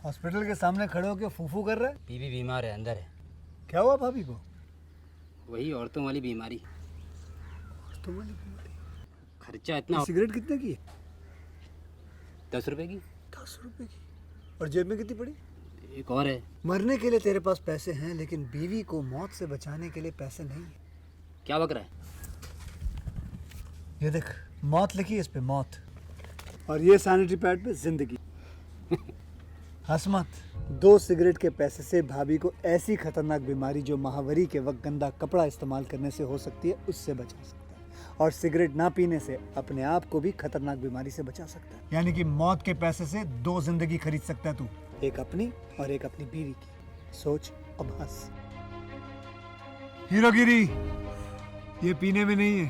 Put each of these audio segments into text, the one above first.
Hospital के सामने खड़े होकर फूफू कर रहा है। बीवी बीमार है, अंदर है। क्या हुआ भाभी को? वही औरतों वाली बीमारी। औरतों वाली बीमारी? खर्चा इतना। सिगरेट कितने की है? 10 रुपए की। 10 रुपए की? और जेब में कितनी पड़ी? एक और है। मरने के लिए तेरे पास पैसे हैं, लेकिन बीवी को मौत से बचाने के लिए पैसे नहीं है। क्या बक रहा है? ये देख, मौत लिखी है इस पे, मौत। और ये सैनिटरी पैड पे जिंदगी। हंस मत। 2 सिगरेट के पैसे से भाभी को ऐसी खतरनाक बीमारी जो महावरी के वक्त गंदा कपड़ा इस्तेमाल करने से हो सकती है, उससे बचा सकता है। और सिगरेट ना पीने से अपने आप को भी खतरनाक बीमारी से बचा सकता है। यानी कि मौत के पैसे से 2 जिंदगी खरीद सकता है तू, एक अपनी और एक अपनी बीवी की। सोच अब हंस। हीरोगिरी ये पीने में नहीं है,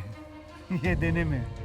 ये देने में है।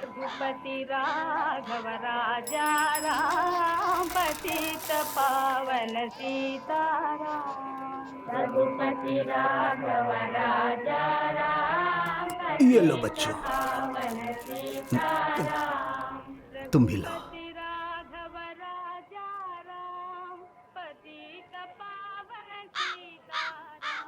रघुपति राघव राजा राम, पतित पावन सीताराम। रघुपति राघव राजा राम, ये लो बच्चों, पावन सीताराम। तुम भी लो। राघव राजा राम, पतित पावन सीताराम।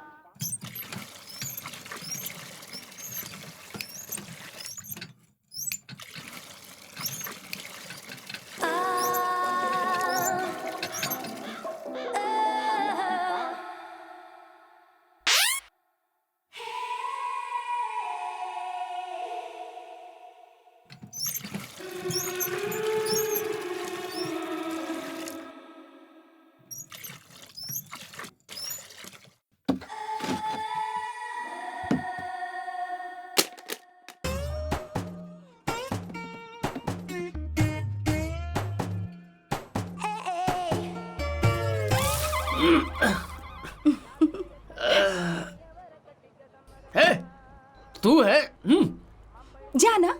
है तू है? जाना।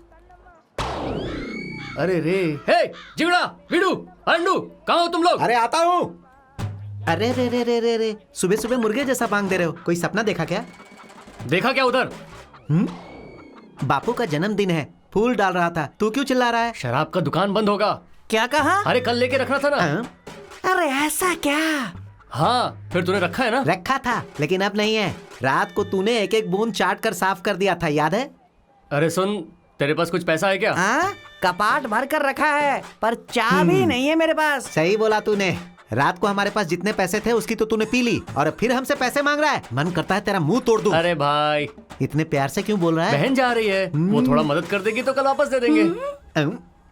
अरे रे, हे जिगड़ा, वीडू, अंडू, कहाँ हो तुम लोग? अरे आता हूँ। अरे रे रे रे रे रे, सुबह सुबह मुर्गे जैसा भांग दे रहे हो। कोई सपना देखा क्या? देखा क्या उधर? बापू का जन्मदिन है, फूल डाल रहा था। तू क्यों चिल्ला रहा है? शराब का दुकान बंद होगा। क्या कहा? अरे कल लेके रखना था ना। अरे ऐसा क्या? हाँ, फिर तूने रखा है ना? रखा था, लेकिन अब नहीं है। रात को तूने एक एक बूंद चाट कर साफ कर दिया था, याद है? अरे सुन, तेरे पास कुछ पैसा है क्या? कपाट भर कर रखा है, पर चाबी नहीं है मेरे पास। सही बोला तूने। रात को हमारे पास जितने पैसे थे उसकी तो तूने पी ली, और फिर हमसे पैसे मांग रहा है। मन करता है तेरा मुंह तोड़ दूं। अरे भाई, इतने प्यार से क्यों बोल रहा है? बहन जा रही है, वो थोड़ा मदद कर देगी तो कल वापस दे देंगे।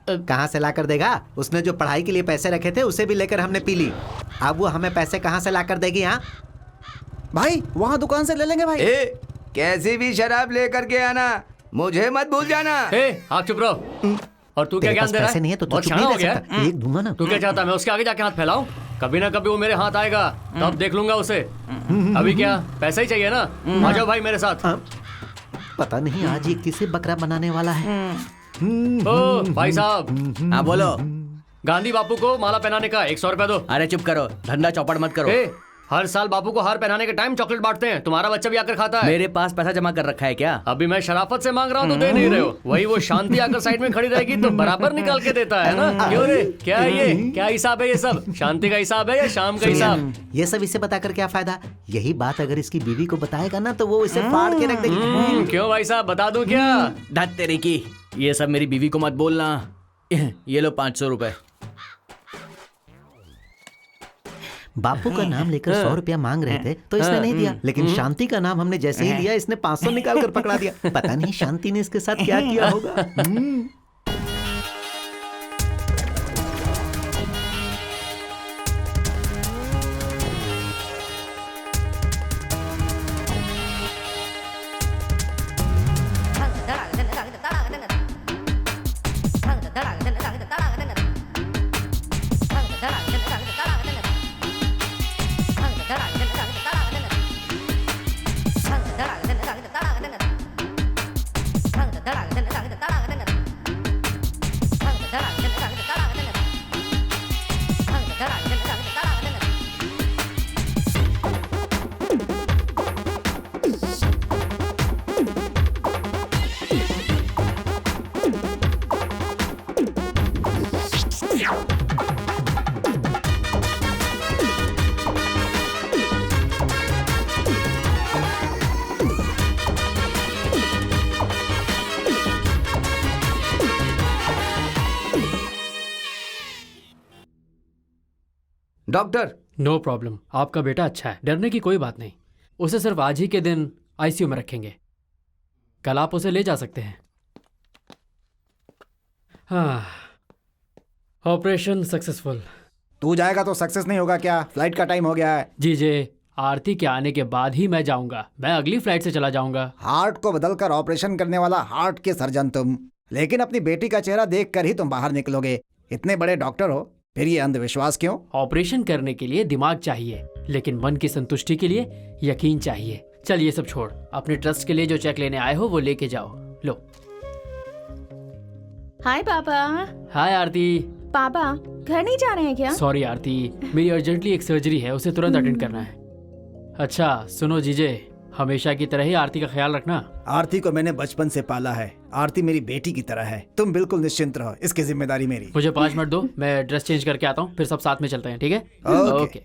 कहाँ से ला कर देगा? उसने जो पढ़ाई के लिए पैसे रखे थे उसे भी लेकर हमने पी ली। अब वो हमें पैसे कहाँ से ला कर देगी? हाँ भाई, वहाँ दुकान से ले लेंगे भाई। कैसी भी शराब लेकर के आना, मुझे मत भूल जाना। आप चुप रहो। और तू क्या ज्ञान दे रहा है? पैसे नहीं है तो बहुत चुप शाना नहीं हो रह गया सकता। एक दूंगा ना। तू क्या चाहता है मैं उसके आगे जाके हाथ फैलाऊं? कभी ना कभी वो मेरे हाथ आएगा, तब देख लूंगा उसे। अभी क्या पैसा ही चाहिए ना? आ जाओ भाई मेरे साथ। पता नहीं आज ये किसे बकरा बनाने वाला है। ओ भाई साहब। हाँ बोलो। गांधी बापू को माला पहनाने का 100 रुपया दो। अरे चुप करो, धंधा चौपड़ मत करो। हर साल बापू को हार पहनाने के टाइम चॉकलेट बांटते हैं, तुम्हारा बच्चा भी आकर खाता है। मेरे पास पैसा जमा कर रखा है क्या? अभी मैं शराफत से मांग रहा हूँ तो दे नहीं रहे हो। वही वो शांति आकर साइड में खड़ी रहेगी तो बराबर निकाल के देता है ना। क्यों रे, क्या है ये? क्या हिसाब है ये सब? शांति का हिसाब है या शाम का हिसाब? ये सब इसे बताकर क्या फायदा? यही बात अगर इसकी बीवी को बताएगा ना तो वो इसे फाड़ के रख देगी। क्यों भाई साहब, बता दूं क्या? धत तेरे की, ये सब मेरी बीवी को मत बोलना। ये लो 500 रुपए। बापू का नाम लेकर 100 रुपया मांग रहे थे तो इसने नहीं दिया, लेकिन शांति का नाम हमने जैसे ही लिया इसने 500 निकाल कर पकड़ा दिया। पता नहीं शांति ने इसके साथ क्या किया होगा। डॉक्टर, नो प्रॉब्लम, आपका बेटा अच्छा है, डरने की कोई बात नहीं। उसे सिर्फ आज ही के दिन आईसीयू में रखेंगे, कल आप उसे ले जा सकते हैं। हाँ, ऑपरेशन सक्सेसफुल। तू जाएगा तो सक्सेस नहीं होगा क्या? फ्लाइट का टाइम हो गया है। जी आरती के आने के बाद ही मैं जाऊंगा, मैं अगली फ्लाइट से चला जाऊंगा। हार्ट को बदलकर ऑपरेशन करने वाला हार्ट के सर्जन तुम, लेकिन अपनी बेटी का चेहरा देखकर ही तुम बाहर निकलोगे। इतने बड़े डॉक्टर हो, फिर ये अंधविश्वास क्यों? ऑपरेशन करने के लिए दिमाग चाहिए, लेकिन मन की संतुष्टि के लिए यकीन चाहिए। चल ये सब छोड़, अपने ट्रस्ट के लिए जो चेक लेने आए हो वो लेके जाओ। लो। हाय पापा। हाय आरती। पापा घर नहीं जा रहे हैं क्या? सॉरी आरती, मेरी अर्जेंटली एक सर्जरी है, उसे तुरंत अटेंड करना है। अच्छा सुनो जीजे, हमेशा की तरह ही आरती का ख्याल रखना। आरती को मैंने बचपन से पाला है, आरती मेरी बेटी की तरह है। तुम बिल्कुल निश्चिंत रहो, इसकी जिम्मेदारी मेरी। मुझे 5 मिनट दो, मैं ड्रेस चेंज करके आता हूँ, फिर सब साथ में चलते हैं, ठीक है? ओके।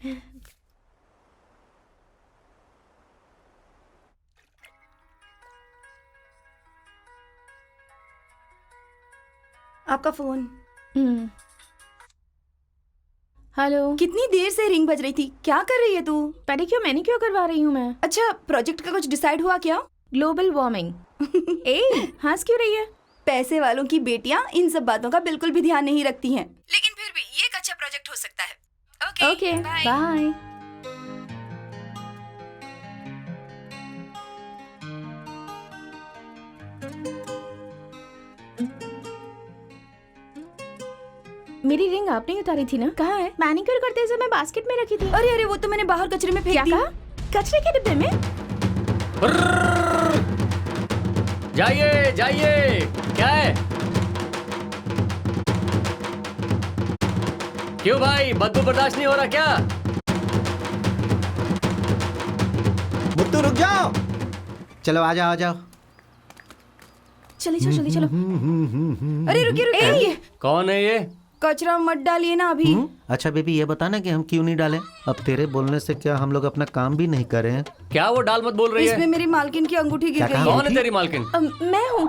आपका फोन। हेलो। कितनी देर से रिंग बज रही थी, क्या कर रही है तू? पेडिक्योर मैनिक्योर करवा रही हूँ मैं। अच्छा, प्रोजेक्ट का कुछ डिसाइड हुआ क्या? Global warming. ए हंस क्यों रही है? पैसे वालों की बेटियां इन सब बातों का बिल्कुल भी ध्यान नहीं रखती हैं। लेकिन फिर भी ये एक अच्छा प्रोजेक्ट हो सकता है। Okay bye. मेरी रिंग आपने उतारी थी ना? कहाँ है? मैनिक्योर करते समय बास्केट में रखी थी। अरे अरे, वो तो मैंने बाहर कचरे में फेंक दी। क्या? कचरे के डिब्बे में? जाइए जाइए, क्या है? क्यों भाई, बदबू बर्दाश्त नहीं हो रहा क्या? मुत्तू रुक जाओ। चलो आ जाओ आ जाओ। चलिए चलो जल्दी चलो। अरे रुकिए रुकिए, कौन है ये? कचरा मत डालिए ना अभी। अच्छा बेबी, ये बताना कि हम क्यों नहीं डालें? अब तेरे बोलने से क्या हम लोग अपना काम भी नहीं कर रहे हैं? क्या वो डाल मत बोल रही इसमें है? मेरी मालकिन की अंगूठी गिर क्या गई कहा? है। कौन है तेरी मालकिन? मैं हूँ।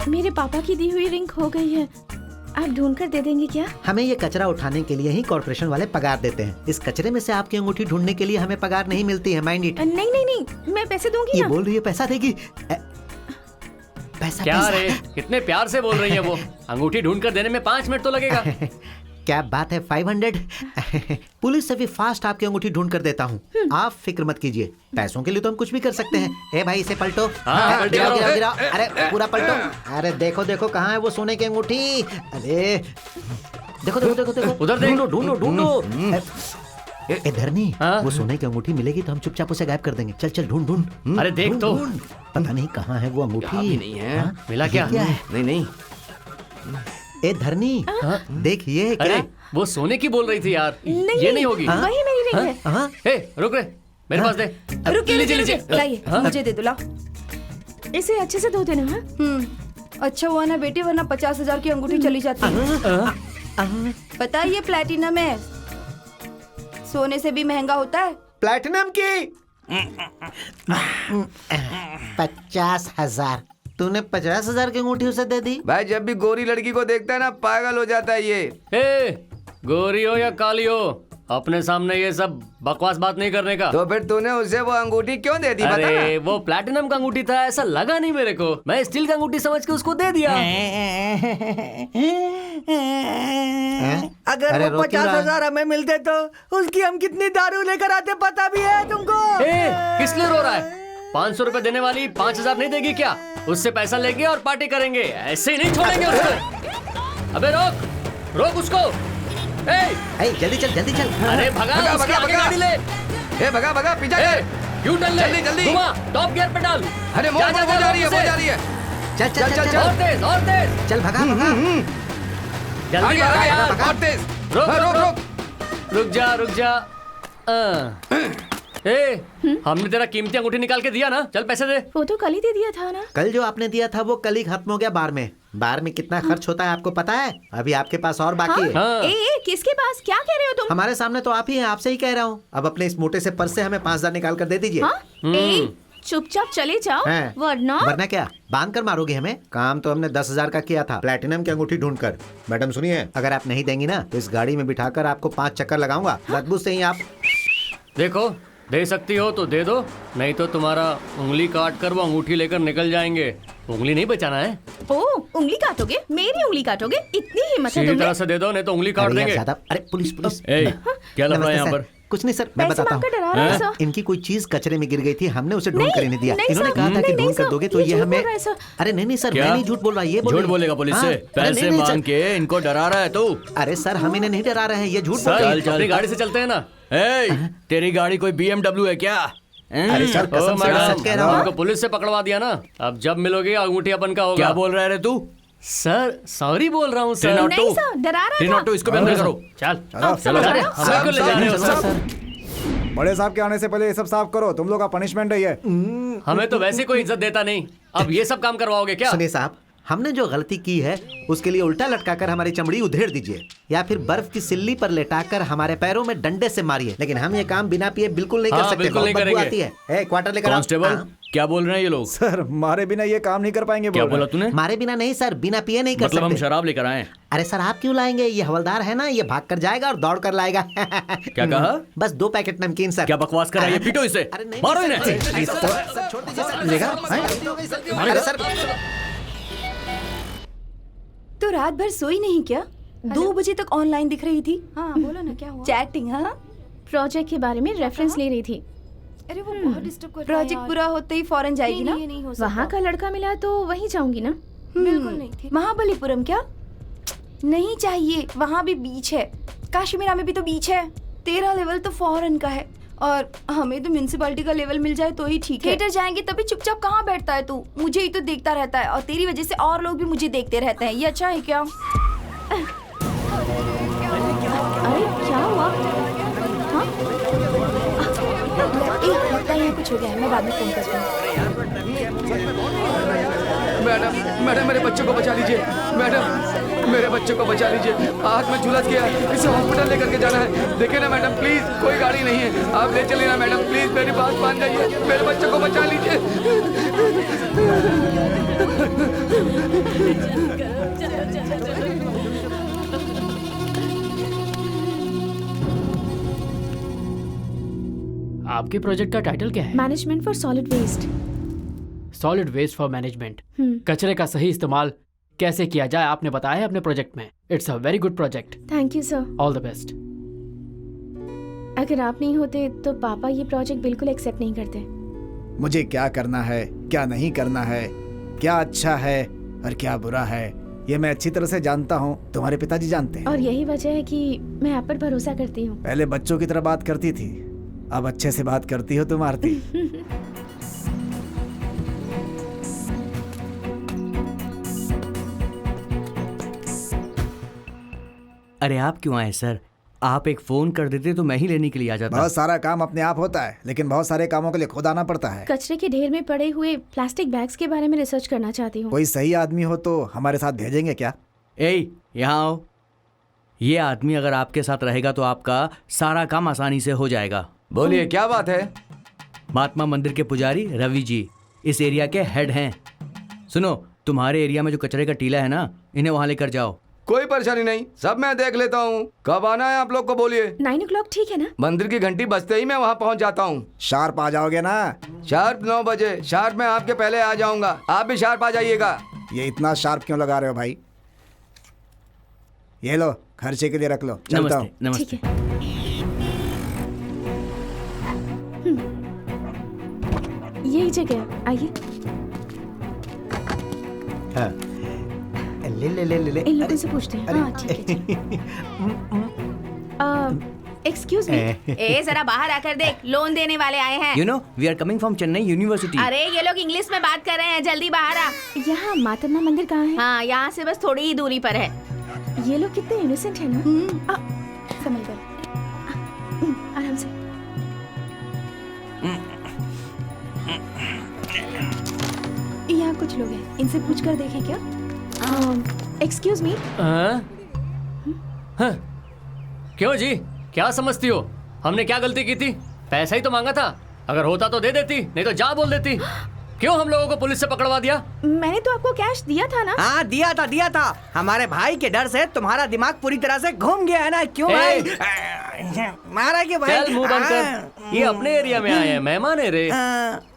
मेरे पापा की दी हुई रिंग खो गई है, आप ढूंढ कर दे देंगे क्या? हमें ये कचरा उठाने के लिए ही कॉर्पोरेशन वाले पगार देते हैं। इस कचरे में से आपकी अंगूठी ढूंढने के लिए हमें पगार नहीं मिलती है, माइंड इट। नहीं नहीं नहीं, मैं पैसे दूंगी ये ना। बोल रही है पैसा देगी। पैसा क्या पैसा। रे, कितने प्यार से बोल रही है वो। अंगूठी ढूंढ कर देने में 5 मिनट तो लगेगा। क्या बात है, 500। पुलिस से भी फास्ट आपकी अंगूठी ढूंढ कर देता हूँ, आप फिक्र मत कीजिए। पैसों के लिए तो हम कुछ भी कर सकते हैं। ए भाई इसे पलटो। हाँ, गिराओ गिराओ। गिराओ गिराओ, अरे पूरा पलटो। अरे देखो देखो कहाँ है वो सोने की अंगूठी। अरे देखो देखो देखो देखो, उधर देख। ढूंढो ढूंढो ढूंढो। ए धरनी, हाँ? वो सोने की अंगूठी मिलेगी तो हम चुपचाप उसे गायब कर देंगे। चल चल ढूंढ ढूंढ। अरे देख तो। ढूंढ। पता नहीं कहाँ है वो अंगूठी। भी नहीं है। हाँ? मिला ये क्या? है? नहीं नहीं, ए धरनी, देख ये है अरे क्या? वो सोने की बोल रही थी यार, नहीं ये नहीं होगी। वही मेरी रिंग है। हाँ? ए रुक रे, मेरे पास दे। रुकिए लीजिए, रुकिए, लीजिए। लाइए हाँ? मुझे दे दो, लाओ। इसे अच्छे से धो देना। हाँ? अच्छा हुआ ना बेटी, वरना 50,000 की अंगूठी चली जाती। पता है ये प्लेटिनम है, सोने से भी महंगा होता है। प्लैटिनम की 50,000। तूने 50,000 की अंगूठी उसे दे दी? भाई जब भी गोरी लड़की को देखता है ना, पागल हो जाता है ये। ए, गोरी हो या काली हो, अपने सामने ये सब बकवास बात नहीं करने का। तो फिर तूने उसे वो अंगूठी क्यों दे दी, बता ना। अरे वो प्लैटिनम का अंगूठी था, ऐसा लगा नहीं मेरे को, मैं स्टील का अंगूठी समझ के उसको दे दिया। अगर अरे वो रो क्यों रहा है? 50,000 हमें मिलते तो उसकी हम कितनी दारू लेकर आते, पता भी है तुमको? ए, किस लिए रो रहा है? 500 रुपए देने वाली 5,000 नहीं देगी क्या? उससे पैसा लेंगे और पार्टी करेंगे, ऐसे ही नहीं छोड़ेंगे उसको। अबे रोक रोक उसको। ए, जल्दी चल जल्दी चल। अरे भगा, भगा, उसके भगा, आगे भगा। गाड़ी ले। ए भगा भगा पीछा ए, कर। यू टर्न ले, जल्दी, जल्दी। घुमा, टॉप गियर पे डाल। अरे मोड़ जा, मोड़ जा, जा रही है, से। वो जा रही है। चल चल चल चल और तेज, और तेज। चल भगा भगा। जल्दी आगे भगा आगे यार। और तेज। रुक, हाँ, रुक, रुक रुक। रुक जा, रुक जा। ए, हमने तेरा कीमती अंगूठी निकाल के दिया ना, चल पैसे दे। वो तो कल ही दे दिया था ना। कल जो आपने दिया था वो कल ही खत्म हो गया बार में। बार में कितना खर्च होता है आपको पता है? अभी आपके पास और बाकी है। हाँ। ए, किसके पास? क्या कह रहे हो तुम? हमारे सामने तो आप ही हैं, आपसे ही कह रहा हूँ। अब अपने इस मोटे से पर्स से हमें 5,000 निकाल कर दे दीजिए। हाँ? ए, चुपचाप चले जाओ, हैं। वरना वरना क्या बांध कर मारोगे हमें? काम तो हमने 10,000 का किया था, प्लेटिनम की अंगूठी ढूंढकर। मैडम सुनिए, अगर आप नहीं देंगी ना तो इस गाड़ी में बिठाकर आपको 5 चक्कर लगाऊंगा। बदबू से ही आप देखो, दे सकती हो तो दे दो, नहीं तो तुम्हारा उंगली काट कर वो अंगूठी लेकर निकल जाएंगे। उंगली नहीं बचाना है। ओ, उंगली काटोगे? मेरी उंगली काटोगे? इतनी हिम्मत है सीधी तुम्हें? तरह से दे दो, नहीं तो उंगली काट अरे यार, देंगे। ज्यादा अरे पुलिस पुलिस। ए, क्या लग रहा है नमस्ते यहाँ सर। पर? कुछ नहीं सर, मैं पैसे बताता मांगकर डरा रहे हो हूँ। सर। इनकी कोई चीज कचरे में गिर गई थी, हमने उसे ढूंढ नहीं, कर इन्हें दिया। नहीं इन्होंने सर, कहा था कि नहीं, ढूंढ कर सर, दोगे तो ये ये झूठ हमें। बोल रहा है सर। अरे नहीं नहीं सर, क्या? मैं नहीं झूठ बोल रहा, ये बोल झूठ बोलेगा पुलिस से? अरे पैसे नहीं, नहीं, मांग सर। के इनको डरा रहा है तू? अरे सर, हम इन्हें नहीं डरा रहे हैं, ये झूठ बोल रहे चल, हैं। अपनी गाड़ी से चलते हैं ना। ए, तेरी गाड़ी कोई BMW है क्या? अरे सर, कसम ओ से मैं मैडम, सच कह रहा हूँ। हमको पुलिस से पकड़वा दिया ना, अब जब मिलोगे अंगूठी अपन का होगा। क्या बोल रहा है तू? सर सॉरी बोल रहा हूँ सर। नहीं सर, डरा रहा था। इसको भी अंदर करो। चल चलो, अरे हमें क्यों ले जा रहे हो सर? बड़े साहब के आने से पहले ये सब साफ करो, तुम लोग का पनिशमेंट है ये। हमें तो वैसे कोई इज्जत देता नहीं, अब ये सब काम करवाओगे क्या? सुनिए साहब, हमने जो गलती की है उसके लिए उल्टा लटकाकर हमारी चमड़ी उधेड़ दीजिए, या फिर बर्फ की सिल्ली पर लेटाकर हमारे पैरों में डंडे से मारिए। लेकिन हम ये काम बिना पिए बिल्कुल नहीं कर हाँ, सकते, बिल्कुल बहुत नहीं बदबू करेंगे। आती है। क्वार्टर लेकर आओ। कांस्टेबल, हाँ। क्या बोल रहे हैं ये लोग? सर मारे बिना ये काम नहीं कर पाएंगे। क्या बोल रहे बोला हैं। तूने? मारे बिना नहीं सर, बिना पिए नहीं कर मतलब हम सकते। शराब लेकर आए? अरे सर, आप क्यों लाएंगे? ये हवलदार है ना, ये भाग कर जाएगा और दौड़ कर लाएगा। क्या कहा? बस 2 पैकेट नमकीन सर। क्या बकवास कर रहा है ये? पीटो इसे, अरे नहीं, मारो सर, इन्हें। सर, छोड़ दीजिए सर। लेगा? अरे सर, तो रात भर सोई नहीं क्या? 2 बजे तक ऑनलाइन दिख रही थी। हाँ बोलो ना, क्या हुआ? चैटिंग। हाँ, प्रोजेक्ट के बारे में रेफरेंस ले रही थी। अरे वो बहुत डिस्टर्ब कर रहा है। प्रोजेक्ट पूरा होते ही फौरन जाएगी ना? नहीं हो सकता। वहाँ का लड़का मिला तो वहीं जाऊंगी ना। बिल्कुल नहीं थी। महाबलीपुरम क्या? नहीं चाहिए, वहाँ भी बीच है। काश्मीरा में भी तो बीच है। 13 लेवल तो फॉरेन का है, और हमें तो म्यूनिसिपैलिटी का लेवल मिल जाए तो ही ठीक है। थिएटर जाएंगे तभी चुपचाप कहाँ बैठता है तू? मुझे ही तो देखता रहता है, और तेरी वजह से और लोग भी मुझे देखते रहते हैं। ये अच्छा है क्या? अरे क्या हुआ? हाँ? लगता है यहाँ कुछ हो गया है, मैं बाद में फोन करती हूँ। मैडम मैडम मेरे बच्चों को बचा लीजिए। मैडम मेरे बच्चों को बचा लीजिए, आग में झुलस गया है, इसे हॉस्पिटल लेकर के जाना है। देखिए ना मैडम, प्लीज, कोई गाड़ी नहीं है, आप ले चलिए ना मैडम, प्लीज मेरी बात मान जाइए, मेरे बच्चों को बचा लीजिए। आपके प्रोजेक्ट का टाइटल क्या है? Management for solid waste. Solid waste for management. कचरे का सही इस्तेमाल कैसे किया जाए आपने बताया है अपने प्रोजेक्ट में। It's a very good project. Thank you sir. All the best. अगर आप नहीं होते तो पापा ये प्रोजेक्ट बिल्कुल एक्सेप्ट नहीं करते। मुझे क्या करना है, क्या नहीं करना है, क्या अच्छा है और क्या बुरा है, ये मैं अच्छी तरह से जानता हूँ। तुम्हारे पिताजी जानते हैं। और यही वजह है कि मैं आप पर भरोसा करती हूँ। पहले बच्चों की तरह बात करती थी, अब अच्छे से बात करती हो तुम आरती। अरे आप क्यों आए सर? आप एक फोन कर देते तो मैं ही लेने के लिए आ जाता। बहुत सारा काम अपने आप होता है, लेकिन बहुत सारे कामों के लिए खुद आना पड़ता है। कचरे के ढेर में पड़े हुए प्लास्टिक बैग्स के बारे में रिसर्च करना चाहती हूँ। कोई सही आदमी हो तो हमारे साथ भेजेंगे क्या? ए, यहाँ आओ। ये आदमी अगर आपके साथ रहेगा तो आपका सारा काम आसानी से हो जाएगा। बोलिए क्या बात है? महात्मा मंदिर के पुजारी रवि जी इस एरिया के हेड हैं। सुनो, तुम्हारे एरिया में जो कचरे का टीला है ना, इन्हें वहां लेकर जाओ। कोई परेशानी नहीं, सब मैं देख लेता हूँ। कब आना है आप लोग को बोलिए। 9 o'clock ठीक है ना? मंदिर की घंटी बजते ही मैं वहाँ पहुँच जाता हूँ। शार्प आ जाओगे ना? शार्प 9 बजे, शार्प मैं आपके पहले आ जाऊंगा, आप भी शार्प आ जाइएगा। ये इतना शार्प क्यों लगा रहे हो भाई? ये लो, खर्चे के लिए रख लो, चलता हूँ। नमस्ते। ठीक है। यही जगह, आइए। हाँ। ले ले ले ले ले। इन लोगों से पूछते हैं। हाँ ठीक है। एक्सक्यूज मी, ए जरा बाहर आकर देख, लोन देने वाले आए हैं। You know we are coming from Chennai university. अरे ये लोग इंग्लिश में बात कर रहे हैं, जल्दी बाहर आ। यहाँ मातम्मा मंदिर कहाँ है? हाँ, यहाँ से बस थोड़ी ही दूरी पर है। ये लोग कितने इनोसेंट है ना। समझ गए, आराम से। यहाँ कुछ लोग हैं, इनसे पूछ कर देखें क्या? Excuse me. क्यों जी, क्या समझती हो? हमने क्या गलती की थी? पैसा ही तो मांगा था, अगर होता तो दे देती, नहीं तो जा बोल देती। क्यों हम लोगों को पुलिस से पकड़वा दिया? मैंने तो आपको कैश दिया था ना। हाँ दिया था। हमारे भाई के डर से तुम्हारा दिमाग पूरी तरह से घूम गया है ना। क्यों भाई? मारा क्यों भाई? चल मुंह बंद कर, ये अपने एरिया में आए हैं, मेहमान है रे।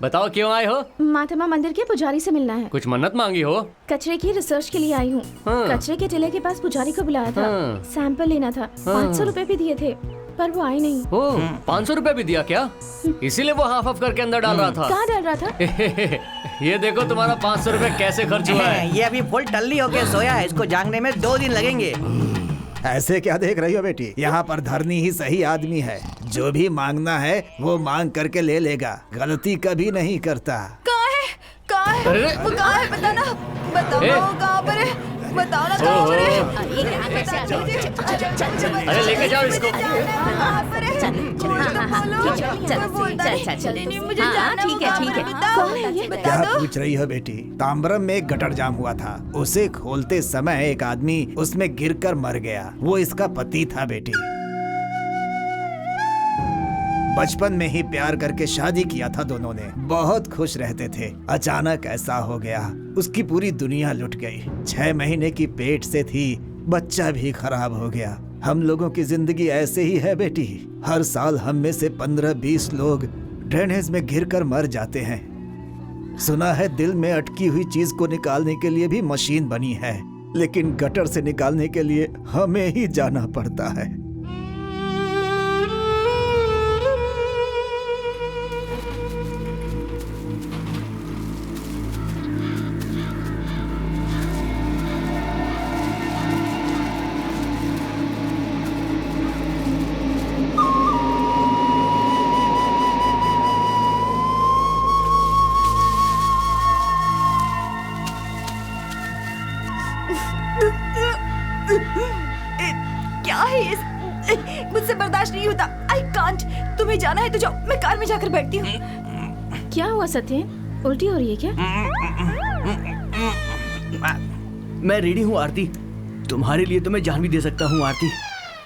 बताओ क्यों आए हो? मातम्मा मंदिर के पुजारी से मिलना है। कुछ मन्नत मांगी हो? कचरे की रिसर्च के लिए आई हूँ। कचरे के टिले के पास पुजारी को बुलाया था, सैंपल लेना था। 500 रुपए भी दिए थे, पर वो आई नहीं। 500 रुपए भी दिया क्या? इसीलिए वो हाफ हाफ करके अंदर डाल रहा था। कहाँ डाल रहा था? ये देखो तुम्हारा 500 रुपए कैसे खर्च हुआ है। ये अभी फुल टल्ली होके सोया है, इसको जागने में 2 दिन लगेंगे। ऐसे क्या देख रही हो बेटी? यहाँ पर धरनी ही सही आदमी है। जो भी मांगना है वो मांग करके ले लेगा, गलती कभी नहीं करता। कहाँ है? कहाँ है? अरे! वो कहाँ है? बताना, बताओ ना, वो कहाँ पर है? बताओ ना कहाँ पर है? अरे लेके जाओ इसको। कहाँ पर है? मुझे जाना, ठीक है। कौन है ये? बता क्या दो। पूछ रही हो बेटी? ताम्बरम में एक गटर जाम हुआ था, उसे खोलते समय एक आदमी उसमें गिरकर मर गया। वो इसका पति था बेटी। बचपन में ही प्यार करके शादी किया था दोनों ने, बहुत खुश रहते थे। अचानक ऐसा हो गया, उसकी पूरी दुनिया लुट गई। 6 महीने की पेट से थी, बच्चा भी खराब हो गया। हम लोगों की जिंदगी ऐसे ही है बेटी। हर साल हम में से 15-20 लोग ड्रेनेज में गिरकर मर जाते हैं। सुना है दिल में अटकी हुई चीज को निकालने के लिए भी मशीन बनी है, लेकिन गटर से निकालने के लिए हमें ही जाना पड़ता है। क्या है ये? मुझसे बर्दाश्त नहीं होता। I can't. तुम्हें जाना है तो जाओ, मैं कार में जाकर बैठती हूँ। क्या हुआ सत्येन, उल्टी हो रही है क्या? मैं रेडी हूँ आरती, तुम्हारे लिए तो मैं जान भी दे सकता हूँ आरती,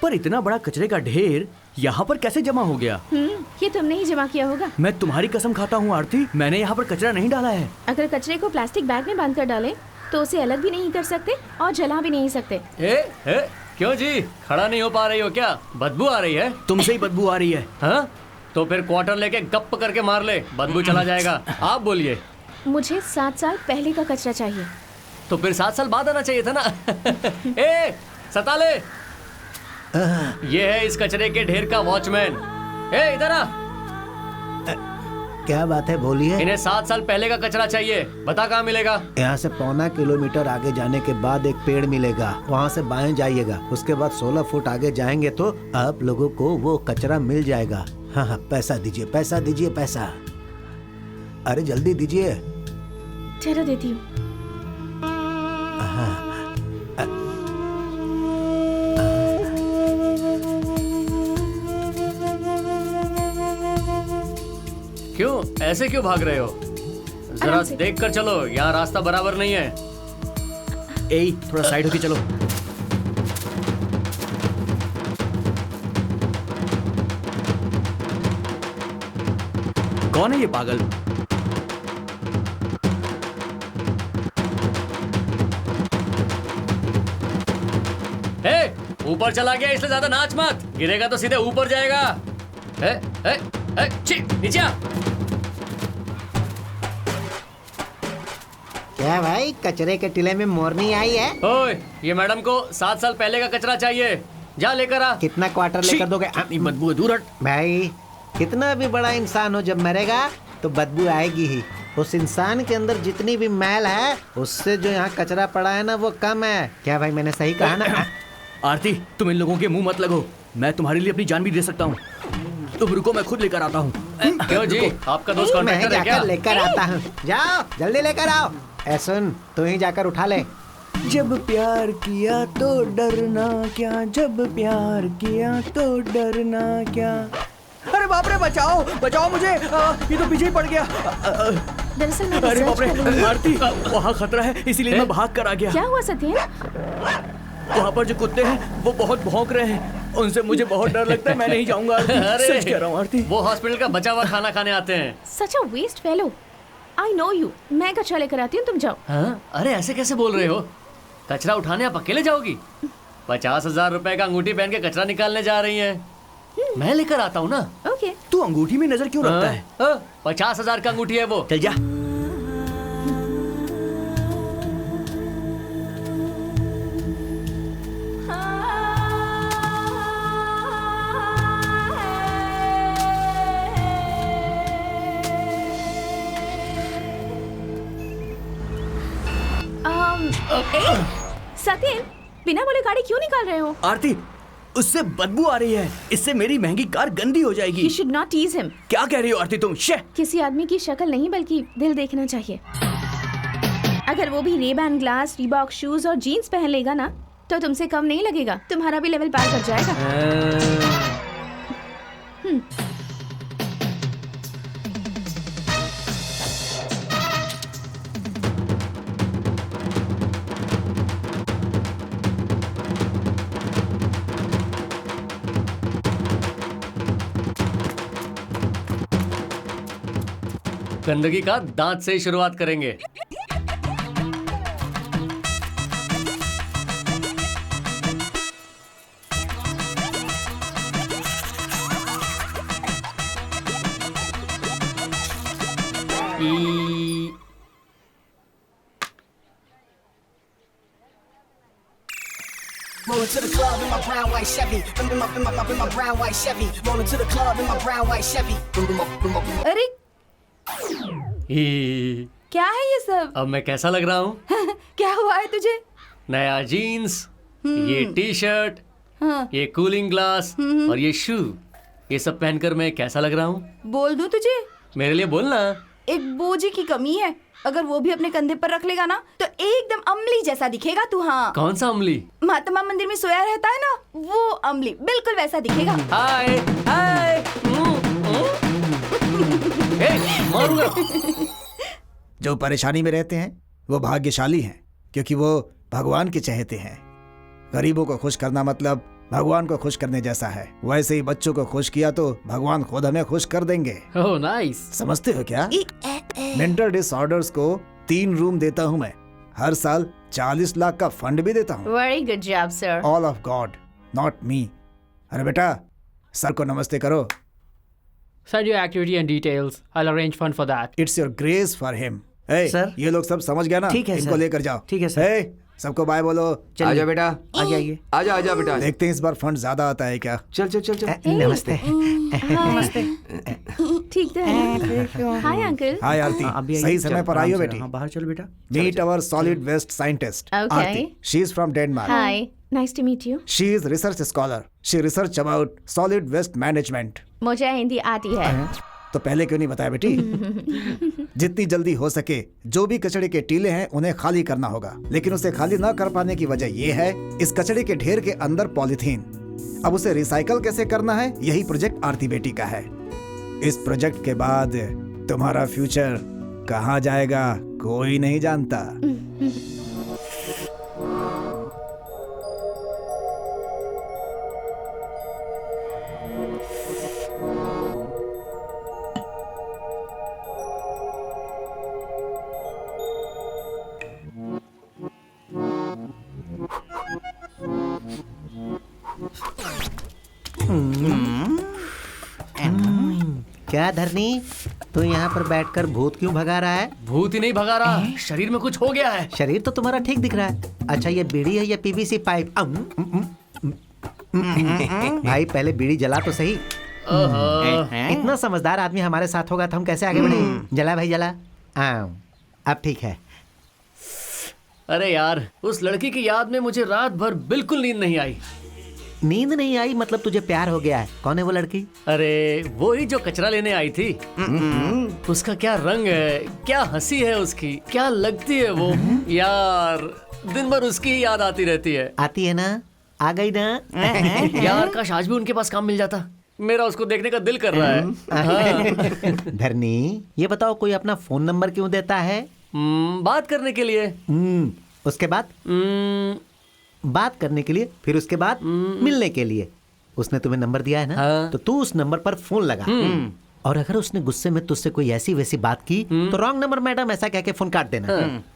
पर इतना बड़ा कचरे का ढेर यहाँ पर कैसे जमा हो गया? ये तुमने ही जमा किया होगा। मैं तुम्हारी कसम खाता हूँ आरती, मैंने यहाँ पर कचरा नहीं डाला है। अगर कचरे को प्लास्टिक बैग में बांध कर डालें तो उसे अलग भी नहीं कर सकते और जला भी नहीं सकते। क्यों जी, खड़ा नहीं हो पा रही हो क्या? बदबू आ रही है? तुमसे ही बदबू आ रही है। हाँ? तो फिर क्वार्टर लेके गप करके मार ले, बदबू चला जाएगा। आप बोलिए। मुझे 7 साल पहले का कचरा चाहिए। तो फिर 7 साल बाद आना चाहिए था ना। ए, सताले, ये है इस कचरे के ढेर का वॉचमैन। ए, इधर आ। क्या बात है, बोलिए। इन्हें 7 साल पहले का कचरा चाहिए, बता कहाँ मिलेगा? यहाँ से 1.25 किलोमीटर आगे जाने के बाद एक पेड़ मिलेगा, वहाँ से बाएं जाइएगा। उसके बाद 16 फुट आगे जाएंगे तो आप लोगों को वो कचरा मिल जाएगा। हाँ, पैसा दीजिए, पैसा दीजिए, पैसा। अरे जल्दी दीजिए। ठहरो, देती हूँ। क्यों ऐसे क्यों भाग रहे हो? जरा देख कर चलो, यहाँ रास्ता बराबर नहीं है। ए, थोड़ा साइड होके चलो। कौन है ये पागल? ऊपर चला गया, इसलिए ज्यादा नाच मत, गिरेगा तो सीधे ऊपर जाएगा। नीचे आ। क्या भाई, कचरे के टिले में मोरनी आई है? ओए, ये मैडम को 7 साल पहले का कचरा चाहिए, जा लेकर आ। कितना क्वार्टर लेकर दोगे? बदबू दूर हट। भाई, कितना भी बड़ा इंसान हो, जब मरेगा तो बदबू आएगी ही। उस इंसान के अंदर जितनी भी मैल है, उससे जो यहाँ कचरा पड़ा है ना, वो कम है। क्या भाई, मैंने सही कहा ना? आरती, तुम इन लोगों के मुंह मत लगो। मैं तुम्हारे लिए अपनी जान भी दे सकता हूँ। तुम रुको, मैं खुद लेकर आता हूँ। क्यों जी, आपका दोस्त मैं कॉन्ट्रैक्टर है क्या? जाकर लेकर आता हूँ। जाओ जल्दी लेकर आओ। ए सुन, तू ही जाकर उठा ले। जब प्यार किया तो डरना क्या, जब प्यार किया तो डरना क्या। अरे बाप रे, बचाओ बचाओ मुझे, ये तो पीछे ही पड़ गया। दरअसल मैं अरे बाप रे, रिसर्च कर रही हूँ। आरती, वहाँ खतरा है, इसीलिए मैं भाग कर आ गया। क्या हुआ सत्येन? वहाँ पर जो कुत्ते हैं वो बहुत भौंक रहे हैं, उनसे मुझे बहुत डर लगता है। मैं नहीं जाऊंगा आरती, सच कह रहा हूँ आरती। वो हॉस्पिटल का बचा हुआ खाना खाने आते हैं। Such a waste fellow. I know you. मैं कचरा लेकर आती हूँ, तुम जाओ। हाँ? अरे ऐसे कैसे बोल रहे हो? कचरा उठाने आप अकेले जाओगी? 50,000 रुपए का अंगूठी पहन के कचरा निकालने जा रही हैं। मैं लेकर आता हूँ ना। ओके। तू अंगूठी में नजर क्यों रखता है? 50,000 का अंगूठी है वो। चल जा। सत्येन, बिना बोले गाड़ी क्यों निकाल रहे हो? आरती, उससे बदबू आ रही है, इससे मेरी महंगी कार गंदी हो जाएगी। You should not tease him. क्या कह रही हो आरती तुम? शे! किसी आदमी की शक्ल नहीं बल्कि दिल देखना चाहिए। अगर वो भी रेबैन ग्लास, रीबॉक शूज और जीन्स पहन लेगा ना, तो तुमसे कम नहीं लगेगा, तुम्हारा भी लेवल पार कर जाएगा। गंदगी का दांत से ही शुरुआत करेंगे। Rolling to the club in my brown white Chevy. In my brown white Chevy. Rolling to the club in my brown white Chevy. अरे क्या है ये सब? अब मैं कैसा लग रहा हूँ? क्या हुआ है तुझे? नया जीन्स, ये टी शर्ट, हाँ। ये कूलिंग ग्लास और ये शू, ये सब पहनकर मैं कैसा लग रहा हूँ? बोल दूं तुझे? मेरे लिए बोलना। एक बोझे की कमी है, अगर वो भी अपने कंधे पर रख लेगा ना तो एकदम अमली जैसा दिखेगा तू। हाँ। कौन सा अमली? महात्मा मंदिर में सोया रहता है ना, वो अमली बिल्कुल वैसा दिखेगा। हाय हाय। मारूंगा। जो परेशानी में रहते हैं वो भाग्यशाली हैं, क्योंकि वो भगवान के चहेते हैं। गरीबों को खुश करना मतलब भगवान को खुश करने जैसा है। वैसे ही बच्चों को खुश किया तो भगवान खुद हमें खुश कर देंगे। Oh nice. समझते हो क्या? मेंटल डिसऑर्डर्स को 3 रूम देता हूँ मैं। हर साल 40 लाख का फंड भी देता हूँ। Very good job sir. All of God, not me. अरे बेटा, सर को नमस्ते करो। Send your activity and details. I'll arrange fund for that. It's your grace for him. Sir, ये लोग सब समझ गया ना? ठीक है इनको सर। लेकर जाओ। ठीक है सर। सबको बाय बोलो। आजा बेटा, आगे आइए। आजा आजा बेटा। देखते हैं इस बार फंड ज्यादा आता है क्या। चल चल चल चल। नमस्ते। नमस्ते। ठीक तो है। Hi uncle. हाय आरती, सही समय पर आई हो बेटी। बाहर चल बेटा। Meet our solid waste scientist Okay. Aarti. She is from Denmark. Hi, nice to meet you. She is research scholar. She research about solid waste management. मुझे हिंदी आती है। तो पहले क्यों नहीं बताया बेटी? जितनी जल्दी हो सके जो भी कचड़े के टीले हैं उन्हें खाली करना होगा, लेकिन उसे खाली न कर पाने की वजह यह है इस कचड़े के ढेर के अंदर पॉलीथीन। अब उसे रिसाइकल कैसे करना है, यही प्रोजेक्ट आरती बेटी का है। इस प्रोजेक्ट के बाद तुम्हारा फ्यूचर कहाँ जाएगा कोई नहीं जानता। क्या धरनी, तू यहाँ पर बैठकर भूत क्यों भगा रहा है? भूत ही नहीं भगा रहा, शरीर में कुछ हो गया है। शरीर तो तुम्हारा ठीक दिख रहा है। अच्छा, ये बीड़ी है या पीवीसी पाइप? भाई पहले बीड़ी जला तो सही। इतना समझदार आदमी हमारे साथ होगा तो हम कैसे आगे बढ़े? जला भाई जला। अब ठीक है। अरे यार, उस लड़की की याद में मुझे रात भर बिल्कुल नींद नहीं आई। नींद नहीं आई मतलब तुझे प्यार हो गया है। कौन है वो लड़की? अरे वो ही जो कचरा लेने आई थी। उसका क्या रंग है, क्या हंसी है उसकी, क्या लगती है वो। यार दिन भर उसकी ही याद आती रहती है। आती है ना, आ गई ना। यार काश आज भी उनके पास काम मिल जाता। मेरा उसको देखने का दिल कर रहा है। हाँ। धरनी, ये बताओ कोई अपना फोन नंबर क्यों देता है? बात करने के लिए। उसके बाद बात करने के लिए, फिर उसके बाद मिलने के लिए। उसने तुम्हें नंबर दिया है ना। हाँ। तो तू उस नंबर पर फोन लगा। और अगर उसने गुस्से में तुझसे कोई ऐसी वैसी बात की तो रॉन्ग नंबर मैडम ऐसा कह के फोन काट देना।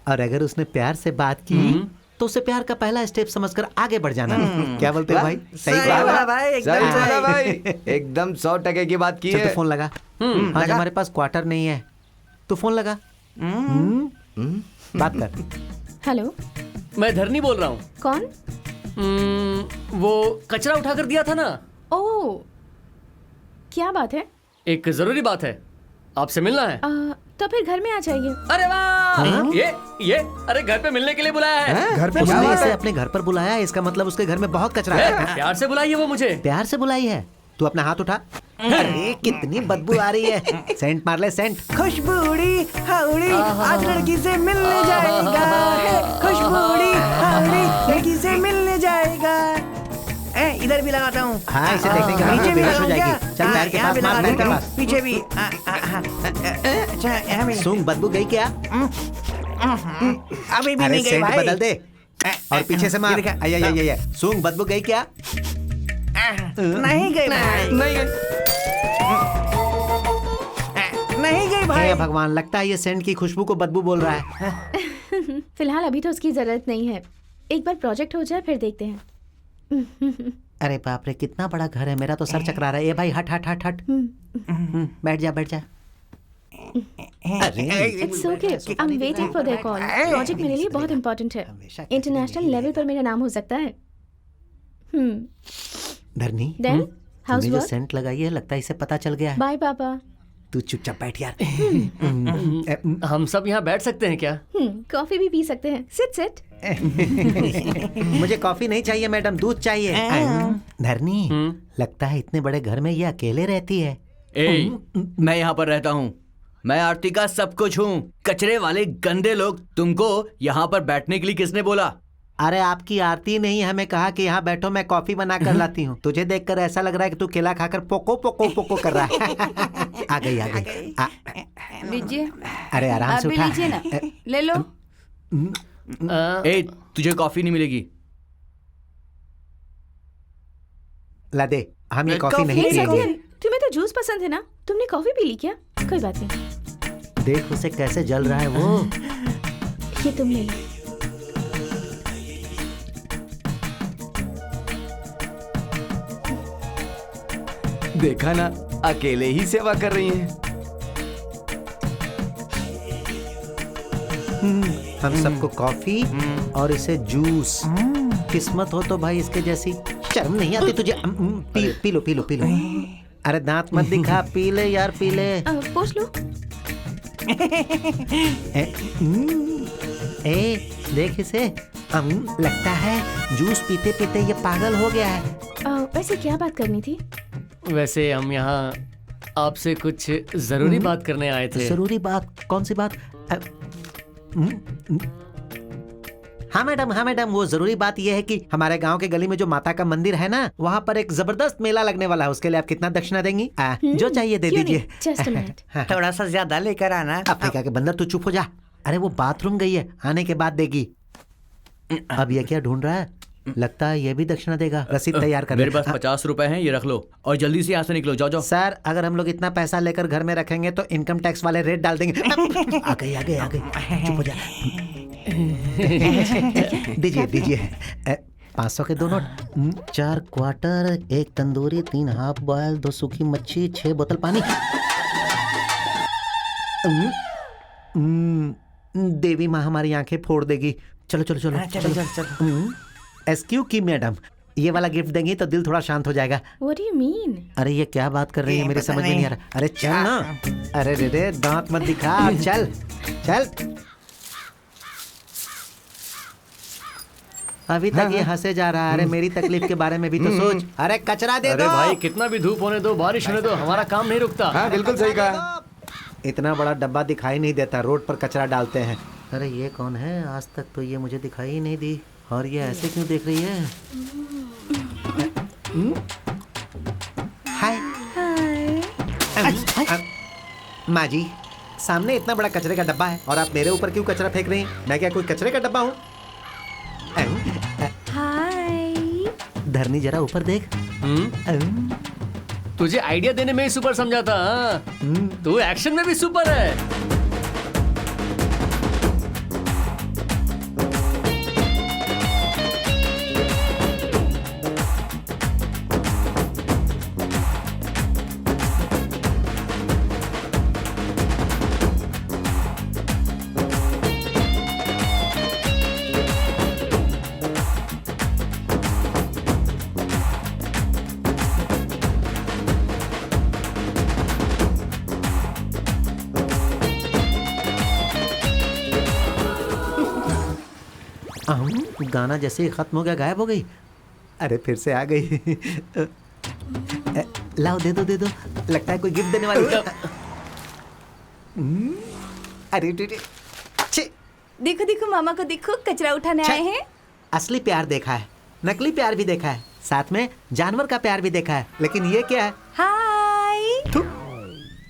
और अगर उसने प्यार से बात की तो उसे प्यार का पहला स्टेप समझकर आगे बढ़ जाना। क्या बोलते हो भाई? सही बोला भाई, एकदम बोला भाई, एकदम 100% की बात की चल है। तो फोन लगा। आज हमारे पास क्वार्टर नहीं है तो फोन लगा। बात कर। हेलो, मैं धरनी बोल रहा हूँ। कौन? वो कचरा उठा कर दिया था ना। ओह, क्या बात है? एक जरूरी बात है, आपसे मिलना है। तो फिर घर में आ जाइए। अरे वाह, ये अरे घर पे मिलने के लिए बुलाया है। घर पे उसने इसे अपने घर पर बुलाया है, इसका मतलब उसके घर में बहुत कचरा है। प्यार से बुलाई है वो मुझे। प्यार से बुलाई है? तू अपना हाथ उठा। अरे कितनी बदबू आ रही है। सेंट मार ले, सेंट। खुशबूड़ी हाउड़ी आज लड़की से मिलने जाएगा। खुशबूड़ी हाउड़ी लड़की से मिलने जाएगा। इधर भी लगाता हूँ। हाँ, इसे देखने के बाद पीछे भी बेहोश हो लगाऊं जाएगी। चल पैर के पास मार, पैर के पास। पीछे भी। अच्छा, यहाँ भी। सूंघ बदबू गई क्या? अभी भी अरे नहीं गई सेंट भाई। बदल दे और पीछे से मार। ये सूंघ बदबू गई क्या? नहीं गई भाई। नहीं गई भाई। हे भगवान, लगता है ये सेंट की खुशबू को बदबू बोल रहा है। फिलहाल अभी तो उसकी जरूरत नहीं है। एक बार प्रोजेक्ट हो जाए फिर देखते हैं। अरे बाप रे, कितना बड़ा घर है। मेरा तो सर चकरा रहा है। ये भाई हट हट हट हट। बैठ जा, बैठ जा। It's okay. I'm waiting for their call. Project मेरे लिए बहुत इम्पोर्टेंट है। इंटरनेशनल लेवल पर मेरा नाम हो सकता है। धरनी, Then, how's तूने जो work? सेंट लगाई है लगता है इसे पता चल गया है। बाय पापा। तू चुपचाप बैठ यार। हम सब यहाँ बैठ सकते हैं क्या? कॉफी भी पी सकते हैं। Sit sit. मुझे कॉफी नहीं चाहिए मैडम, दूध चाहिए। धरनी, लगता है इतने बड़े घर में ये अकेले रहती है। मैं यहाँ पर रहता हूँ। मैं आरती का सब कुछ हूँ। कचरे वाले गंदे लोग, तुमको यहाँ पर बैठने के लिए किसने बोला? अरे आपकी आरती नहीं, हमें कहा कि यहाँ बैठो, मैं कॉफी बना कर लाती हूँ। तुझे देखकर ऐसा लग रहा है कि तू केला खाकर पोको पोको पोको कर रहा है। आ गई आ गई। लीजिए। अरे आराम से आप भी उठा। लीजिए ना, ले लो। ए, तुझे कॉफी नहीं मिलेगी। ला दे, हम ये कॉफी नहीं एक पिएंगे। सेकंड, तुम्हें तो जूस पसंद है ना? तुमने कॉफी पी ली क्या? कोई बात नहीं। देख उसे कैसे जल रहा है वो। ये तुम ले लो। देखा ना, अकेले ही सेवा कर रही हैं। हम सबको कॉफी और इसे जूस। किस्मत हो तो भाई इसके जैसी। शर्म नहीं आती तुझे? P low P low P low. अरे दांत मत दिखा, पी ले यार, पी ले। पूछ लो। ए देख इसे। लगता है जूस पीते पीते ये पागल हो गया है। वैसे क्या बात करनी थी? वैसे हम यहाँ आपसे कुछ जरूरी बात करने आए थे। जरूरी बात? कौन सी बात? हाँ मैडम, वो जरूरी बात यह है कि हमारे गांव के गली में जो माता का मंदिर है ना, वहाँ पर एक जबरदस्त मेला लगने वाला है। उसके लिए आप कितना दक्षिणा देंगी? जो चाहिए दे दीजिए। Just a minute. थोड़ा सा ज्यादा लेकर आना। अफ्रीका के बंदर, तू चुप हो जा। अरे वो बाथरूम गई है, आने के बाद देगी। अब ये क्या ढूंढ रहा है? लगता है ये भी दक्षिणा देगा। रसीद तैयार कर। मेरे पास 50 रुपए हैं, ये रख लो और जल्दी से यहाँ से निकलो। जाओ जाओ। सर, अगर हम लोग इतना पैसा लेकर घर में रखेंगे तो इनकम टैक्स वाले रेट डाल देंगे। आ गई। चुप हो जा। दीजिए 500 के 2 note. 4 quarter, 1 tandoori, 3 half boil, 2 सूखी मच्छी, 6 बोतल पानी। देवी माँ हमारी आंखें फोड़ देगी। चलो। एक्सक्यूज की मैडम, ये वाला गिफ्ट देंगी तो दिल थोड़ा शांत हो जाएगा। What do you mean? अरे ये क्या बात कर रही है, मेरी समझ में नहीं आ रहा। अरे चल ना। अरे रे दांत मत दिखा। चल। अभी तक ये हंसे जा रहा है। अरे मेरी तकलीफ के बारे में भी तो सोच। अरे कचरा दे अरे दो। भाई कितना भी धूप होने दो, बारिश होने दो, हमारा काम नहीं रुकता। हाँ बिल्कुल सही कहा। इतना बड़ा डब्बा दिखाई नहीं देता, रोड पर कचरा डालते हैं। अरे ये कौन है? आज तक तो ये मुझे दिखाई ही नहीं दी। और ये ऐसे क्यों देख रही है? हाय माँ जी, सामने इतना बड़ा कचरे का डब्बा है और आप मेरे ऊपर क्यों कचरा फेंक रही हैं? मैं क्या कोई कचरे का डब्बा हूँ? हाय। धरनी जरा ऊपर देख। तुझे आइडिया देने में ही सुपर समझा था। हाँ? तू एक्शन में भी सुपर है। गाना जैसे ही खत्म हो गया गायब हो गई। अरे फिर से आ गई। लाओ दे दो दे दो, लगता है कोई गिफ्ट देने वाली। अरे देखो देखो मामा को देखो, कचरा उठाने आए हैं। असली प्यार देखा है, नकली प्यार भी देखा है, साथ में जानवर का प्यार भी देखा है, लेकिन ये क्या है? हाय।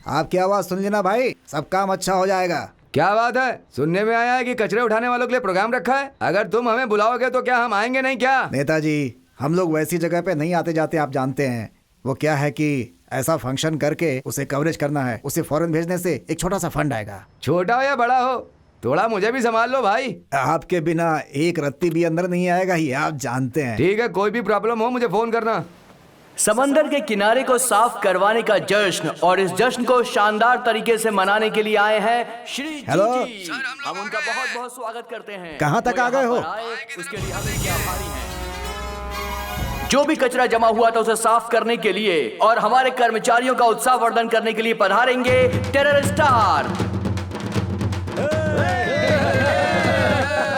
आपकी आवाज सुन लेना भाई, सब काम अच्छा हो जाएगा। क्या बात है? सुनने में आया है कि कचरे उठाने वालों के लिए प्रोग्राम रखा है। अगर तुम हमें बुलाओगे तो क्या हम आएंगे नहीं क्या? नेताजी, हम लोग वैसी जगह पे नहीं आते जाते, आप जानते हैं। वो क्या है कि ऐसा फंक्शन करके उसे कवरेज करना है। उसे फॉरेन भेजने से एक छोटा सा फंड आएगा। छोटा हो या बड़ा हो, थोड़ा मुझे भी संभाल लो भाई। आपके बिना एक रत्ती भी अंदर नहीं आएगा ही, आप जानते हैं। ठीक है, कोई भी प्रॉब्लम हो मुझे फोन करना। समंदर के किनारे को साफ करवाने का जश्न, और इस जश्न को शानदार तरीके से मनाने के लिए आए हैं श्री हेलो। जी। हम उनका बहुत बहुत स्वागत करते हैं। कहाँ तक आ गए हो? उसके लिए हम इनके आभारी हैं। जो भी कचरा जमा हुआ था उसे साफ करने के लिए और हमारे कर्मचारियों का उत्साहवर्धन करने के लिए पधारेंगे टेरर स्टार।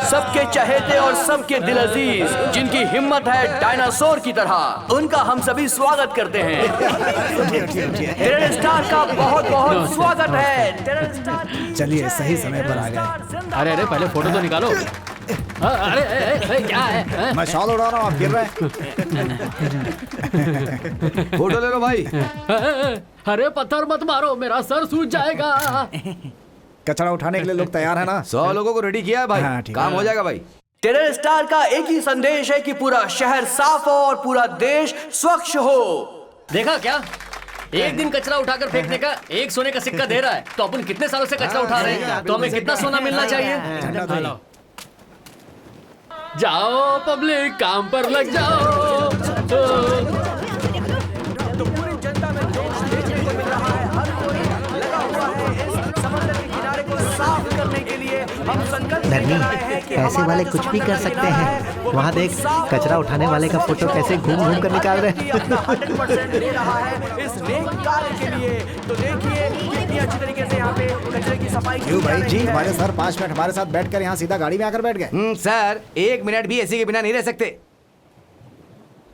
सबके चहेते और सबके दिल अजीज, जिनकी हिम्मत है डायनासोर की तरह, उनका हम सभी स्वागत करते हैं। टेरर स्टार का बहुत बहुत स्वागत है। टेरर स्टार, चलिए सही समय पर आ गए। अरे अरे पहले फोटो तो निकालो। अरे क्या है? मैं शॉल उड़ा रहा हूँ, आप गिर रहे हैं। फोटो ले लो भाई। अरे पत्थर मत मारो, मेरा सर सूज जाएगा। कचरा उठाने के लिए लोग तैयार है ना? 100 लोगों को रेडी किया है भाई। हाँ, ठीक काम है। हो जाएगा भाई। टेरर स्टार का एक ही संदेश है कि पूरा शहर साफ हो और पूरा देश स्वच्छ हो। देखा क्या? एक दिन कचरा उठाकर फेंकने का 1 सोने का सिक्का दे रहा है, तो अपन कितने सालों से कचरा उठा रहे हैं, तो हमें कितना सोना मिलना चाहिए? जाओ पब्लिक, काम पर लग जाओ। धरनी, पैसे वाले कुछ भी कर सकते हैं। वहाँ देख, कचरा उठाने वाले का फोटो कैसे घूम घूम कर निकाल रहे हैं। 100% दे रहा है इस नेक कार्य के लिए। तो देखिए कितनी अच्छी तरीके से यहाँ पे कचरे की सफाई क्यों भाई जी, हमारे सर 5 मिनट हमारे साथ बैठकर यहाँ सीधा गाड़ी में आकर बैठ गए। सर 1 मिनट भी एसी के बिना नहीं रह सकते।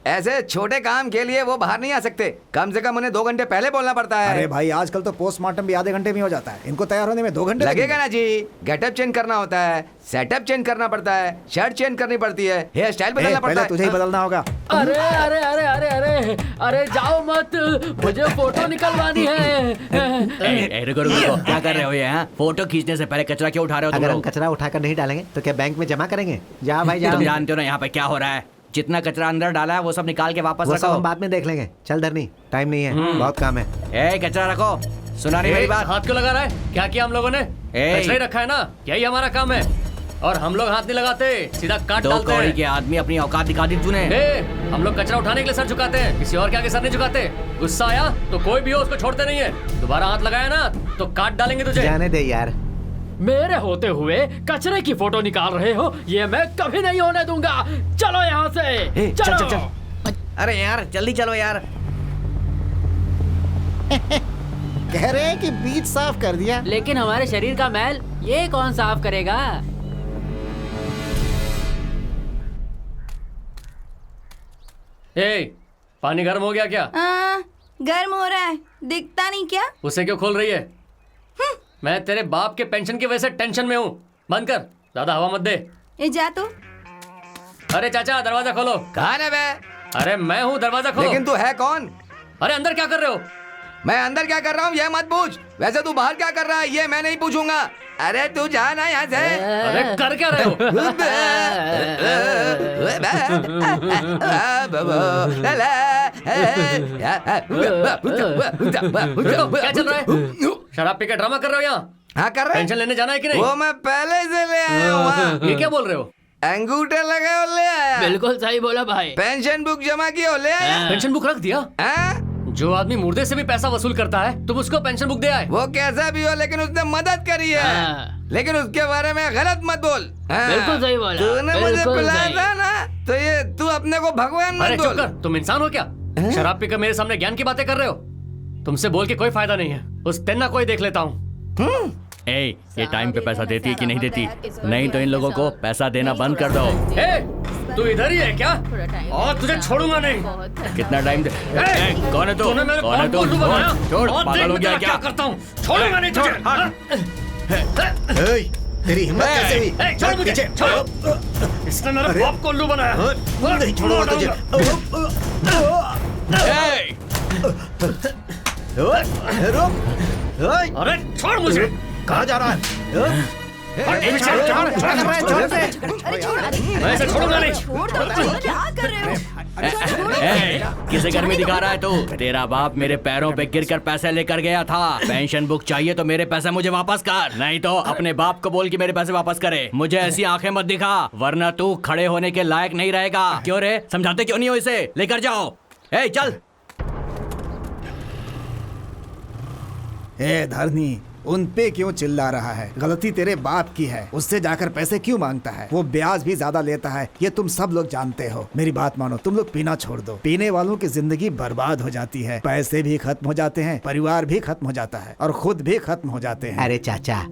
ऐसे छोटे काम के लिए वो बाहर नहीं आ सकते। कम से कम उन्हें 2 घंटे पहले बोलना पड़ता है। अरे भाई, आजकल तो पोस्टमार्टम भी आधे घंटे में हो जाता है। इनको तैयार होने में 2 घंटे लगेगा ना जी। गेटअप चेंज करना होता है, सेटअप चेंज करना पड़ता है, शर्ट चेंज करनी पड़ती है, हेयर स्टाइल बदलना पड़ता है। तुझे ही बदलना होगा। अरे अरे अरे अरे अरे अरे जाओ मत, मुझे फोटो निकलवानी है। रुको रुको, क्या कर रहे हो ये? हाँ, फोटो खींचने से पहले कचरा क्यों उठा रहे हो? अगर हम कचरा उठाकर नहीं डालेंगे तो क्या बैंक में जमा करेंगे? जा भाई जा। तुम जानते हो ना यहाँ पे क्या हो रहा है। जितना कचरा अंदर डाला है वो सब निकाल के वापस वो सब रखो। हम बाद में देख लेंगे। चल धरनी, टाइम नहीं है, बहुत काम है। ए कचरा रखो। सुना नहीं मेरी बात? हाथ क्यों लगा रहा है? क्या किया हम लोगों ने? कचरा ही रखा है ना, यही हमारा काम है। और हम लोग हाथ नहीं लगाते, सीधा काट दो डालते कौड़ी हैं। के आदमी अपनी औकात दिखा दी तूने। हम लोग कचरा उठाने के लिए सर झुकाते हैं, किसी और के आगे सर नहीं झुकाते। गुस्सा आया तो कोई भी हो उसको छोड़ते नहीं है। दोबारा हाथ लगाया ना तो काट डालेंगे तुझे। जाने दे यार। मेरे होते हुए कचरे की फोटो निकाल रहे हो, ये मैं कभी नहीं होने दूंगा। चलो यहाँ से, चलो। चल, चल, चल। अरे यार जल्दी चलो यार। कह रहे हैं कि बीच साफ कर दिया, लेकिन हमारे शरीर का मैल ये कौन साफ करेगा? पानी गर्म हो गया क्या? गर्म हो रहा है, दिखता नहीं क्या? उसे क्यों खोल रही है? मैं तेरे बाप के पेंशन की वजह से टेंशन में हूँ। बंद कर, ज्यादा हवा मत दे। ये जा तो। अरे चाचा दरवाजा खोलो। कहाँ है बे? अरे मैं हूँ, दरवाजा खोलो। लेकिन तू है कौन? अरे अंदर क्या कर रहे हो? मैं अंदर क्या कर रहा हूँ ये मत पूछ। वैसे तू बाहर क्या कर रहा है ये मैं नहीं पूछूंगा। अरे तू जा ना यहाँ से। अरे कर क्या रहे हो? क्या चल रहा है? शराब पी के ड्रामा कर रहे हो यहाँ? हाँ कर रहे। पेंशन लेने जाना है कि नहीं? वो मैं पहले से ले आया हूँ। ये क्या बोल रहे हो? अंगूठे लगे हो ले आया। बिल्कुल सही बोला भाई। पेंशन बुक जमा की हो ले आया। पेंशन बुक रख दिया? जो आदमी मुर्दे से भी पैसा वसूल करता है तुम उसको पेंशन बुक दे आए? वो कैसा भी हो लेकिन उसने मदद करी है। लेकिन उसके बारे में गलत मत बोल। बिल्कुल सही बोला। तूने मुझे पिलाया था ना तो ये तू अपने को भगवान मत बोल। चुप कर, तुम इंसान हो क्या? शराब पीकर मेरे सामने ज्ञान की बातें कर रहे हो? तुमसे बोल के कोई फायदा नहीं है। उस तेन्ना को ही देख लेता हूँ। ये टाइम पे पैसा देती है कि नहीं देती? नहीं तो इन लोगों को पैसा देना बंद कर दो। तू इधर ही है क्या? और तुझे छोड़ूंगा नहीं। कितना टाइम दे? कौन है तू? कौन है तू? छोड़, पागल हो गया क्या? करता हूँ, छोड़ूंगा नहीं तुझे। तेरी हिम्मत कैसे हुई? छोड़ मुझे, छोड़ो। इसने मेरे बाप को उल्लू बनाया। नहीं छोड़ूंगा तुझे। अरे छोड़ मुझे। कहाँ जा रहा है? ऐसे छोड़ूंगा नहीं। क्या कर रहे हो? किसे घर में दिखा रहा है तू? तेरा बाप मेरे पैरों पे गिरकर पैसे लेकर गया था। पेंशन बुक चाहिए तो मेरे पैसे मुझे वापस कर, नहीं तो अपने बाप को बोल कि मेरे पैसे वापस करे। मुझे ऐसी आंखें मत दिखा वरना तू खड़े होने के लायक नहीं रहेगा। क्यों रे, समझाते क्यों नहीं हो इसे? लेकर जाओ। चल। धरनी, उन पे क्यों चिल्ला रहा है? गलती तेरे बाप की है। उससे जाकर पैसे क्यों मांगता है? वो ब्याज भी ज्यादा लेता है, ये तुम सब लोग जानते हो। मेरी बात मानो, तुम लोग पीना छोड़ दो। पीने वालों की जिंदगी बर्बाद हो जाती है। पैसे भी खत्म हो जाते हैं, परिवार भी खत्म हो जाता है और खुद भी खत्म हो जाते हैं। अरे चाचा,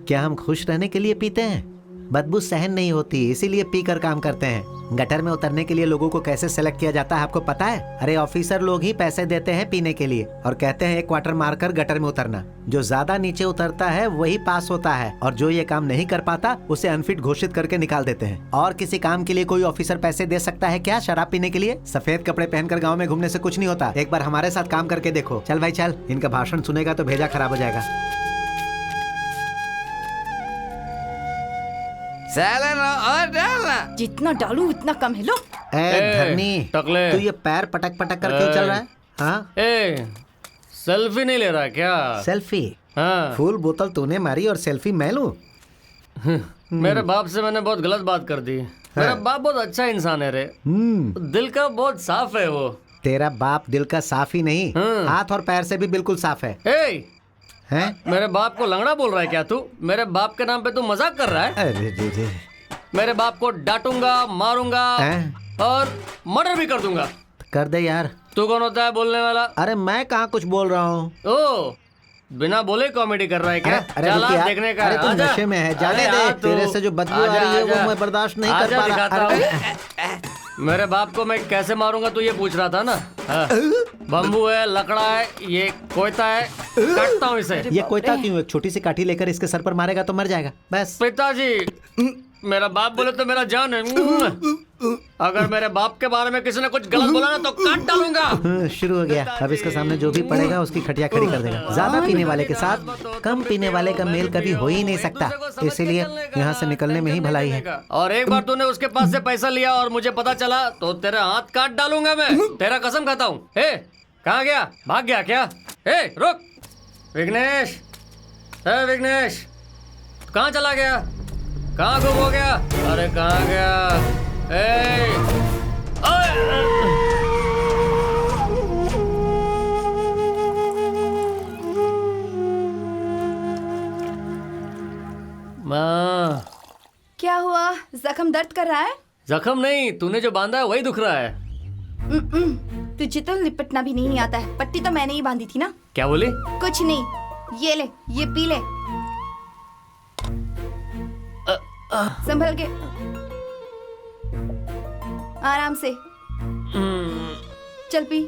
क्या हम खुश रहने के लिए पीते हैं? बदबू सहन नहीं होती इसीलिए पीकर काम करते हैं। गटर में उतरने के लिए लोगों को कैसे सेलेक्ट किया जाता है आपको पता है? अरे ऑफिसर लोग ही पैसे देते हैं पीने के लिए और कहते हैं 1 क्वार्टर मारकर गटर में उतरना। जो ज्यादा नीचे उतरता है वही पास होता है और जो ये काम नहीं कर पाता उसे अनफिट घोषित करके निकाल देते हैं। और किसी काम के लिए कोई ऑफिसर पैसे दे सकता है क्या शराब पीने के लिए? सफेद कपड़े पहनकर गाँव में घूमने से कुछ नहीं होता। एक बार हमारे साथ काम करके देखो। चल भाई चल, इनका भाषण सुनेगा तो भेजा खराब हो जाएगा। और डालना। जितना डालूं उतना कम है। लो धरनी, टकले, तू ये पैर पटक पटक कर क्यों चल रहा है? हाँ? सेल्फी नहीं ले रहा क्या? सेल्फी? हाँ। फुल बोतल तूने मारी और सेल्फी मैं लूं? मेरे बाप से मैंने बहुत गलत बात कर दी। मेरा बाप बहुत अच्छा इंसान है रे। दिल का बहुत साफ है वो। तेरा बाप दिल का साफ ही नहीं, हाथ और पैर से भी बिल्कुल साफ है। हैं? मेरे बाप को लंगड़ा बोल रहा है क्या तू? मेरे बाप के नाम पे तू मजाक कर रहा है? अरे रे। मेरे बाप को डांटूंगा, मारूंगा और मर्डर भी कर दूंगा। कर दे यार। तू कौन होता है बोलने वाला? अरे मैं कहाँ कुछ बोल रहा हूँ। ओ, बिना बोले कॉमेडी कर रहा है क्या? चला देखने का। अरे तू नशे में है, जाने दे। तेरे से जो बदबू आ रही है वो मैं बर्दाश्त नहीं कर पा रहा। मेरे बाप को मैं कैसे मारूंगा तू ये पूछ रहा था ना? बम्बू है, लकड़ा है, ये कोयता है, काटता हूँ इसे। ये कोयता क्यों? एक छोटी सी काठी लेकर इसके सर पर मारेगा तो मर जाएगा बस। पिताजी, मेरा बाप बोले तो मेरा जान है। अगर मेरे बाप के बारे में किसी ने कुछ गलत बोला ना तो काट डालूंगा। शुरू हो गया। अब इसके सामने जो भी पड़ेगा उसकी खटिया खड़ी कर देगा। ज्यादा पीने वाले के साथ कम पीने वाले का मेल कभी हो ही नहीं सकता, इसीलिए यहाँ से निकलने में ही भलाई है। और एक बार तूने उसके पास से पैसा लिया और मुझे पता चला तो तेरा हाथ काट डालूंगा मैं। तेरा कसम खाता हूँ। कहाँ गया? भाग गया क्या? रुक विघ्नेश, विघ्नेश कहाँ चला गया? कहाँ गुम हो गया? अरे कहाँ गया? माँ, क्या हुआ? जख्म दर्द कर रहा है? जख्म नहीं, तूने जो बांधा है वही दुख रहा है। तुझे तो लिपटना भी नहीं आता है। पट्टी तो मैंने ही बांधी थी ना। क्या बोली? कुछ नहीं। ये ले, ये पी ले। संभल के, आराम से। चल पी।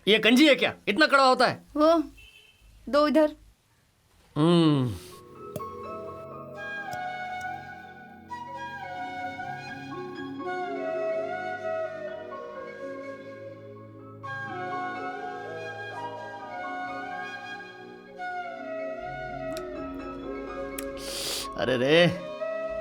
ये कंजी है क्या? इतना कड़वा होता है? वो दो इधर। अरे रे,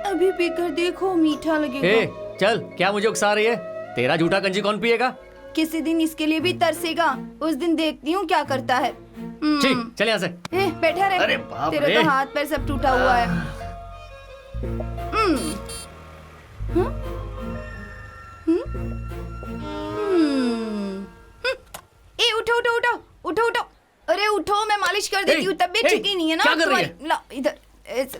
अभी पीकर देखो, मीठा लगेगा। ए, चल, क्या मुझे उकसा रही है? तेरा झूठा कंजी कौन पिएगा? किसी दिन इसके लिए भी तरसेगा, उस दिन देखती हूँ क्या करता है। ठीक, चल यहाँ से। बैठा रहे। अरे बाप तेरा रे। तो हाथ पैर सब टूटा हुआ है। ए उठो उठो उठो उठो उठो। अरे उठो, मैं मालिश कर देती हूँ। तबीयत ठीक ही नहीं है ना? क्या कर रही है? ला इधर,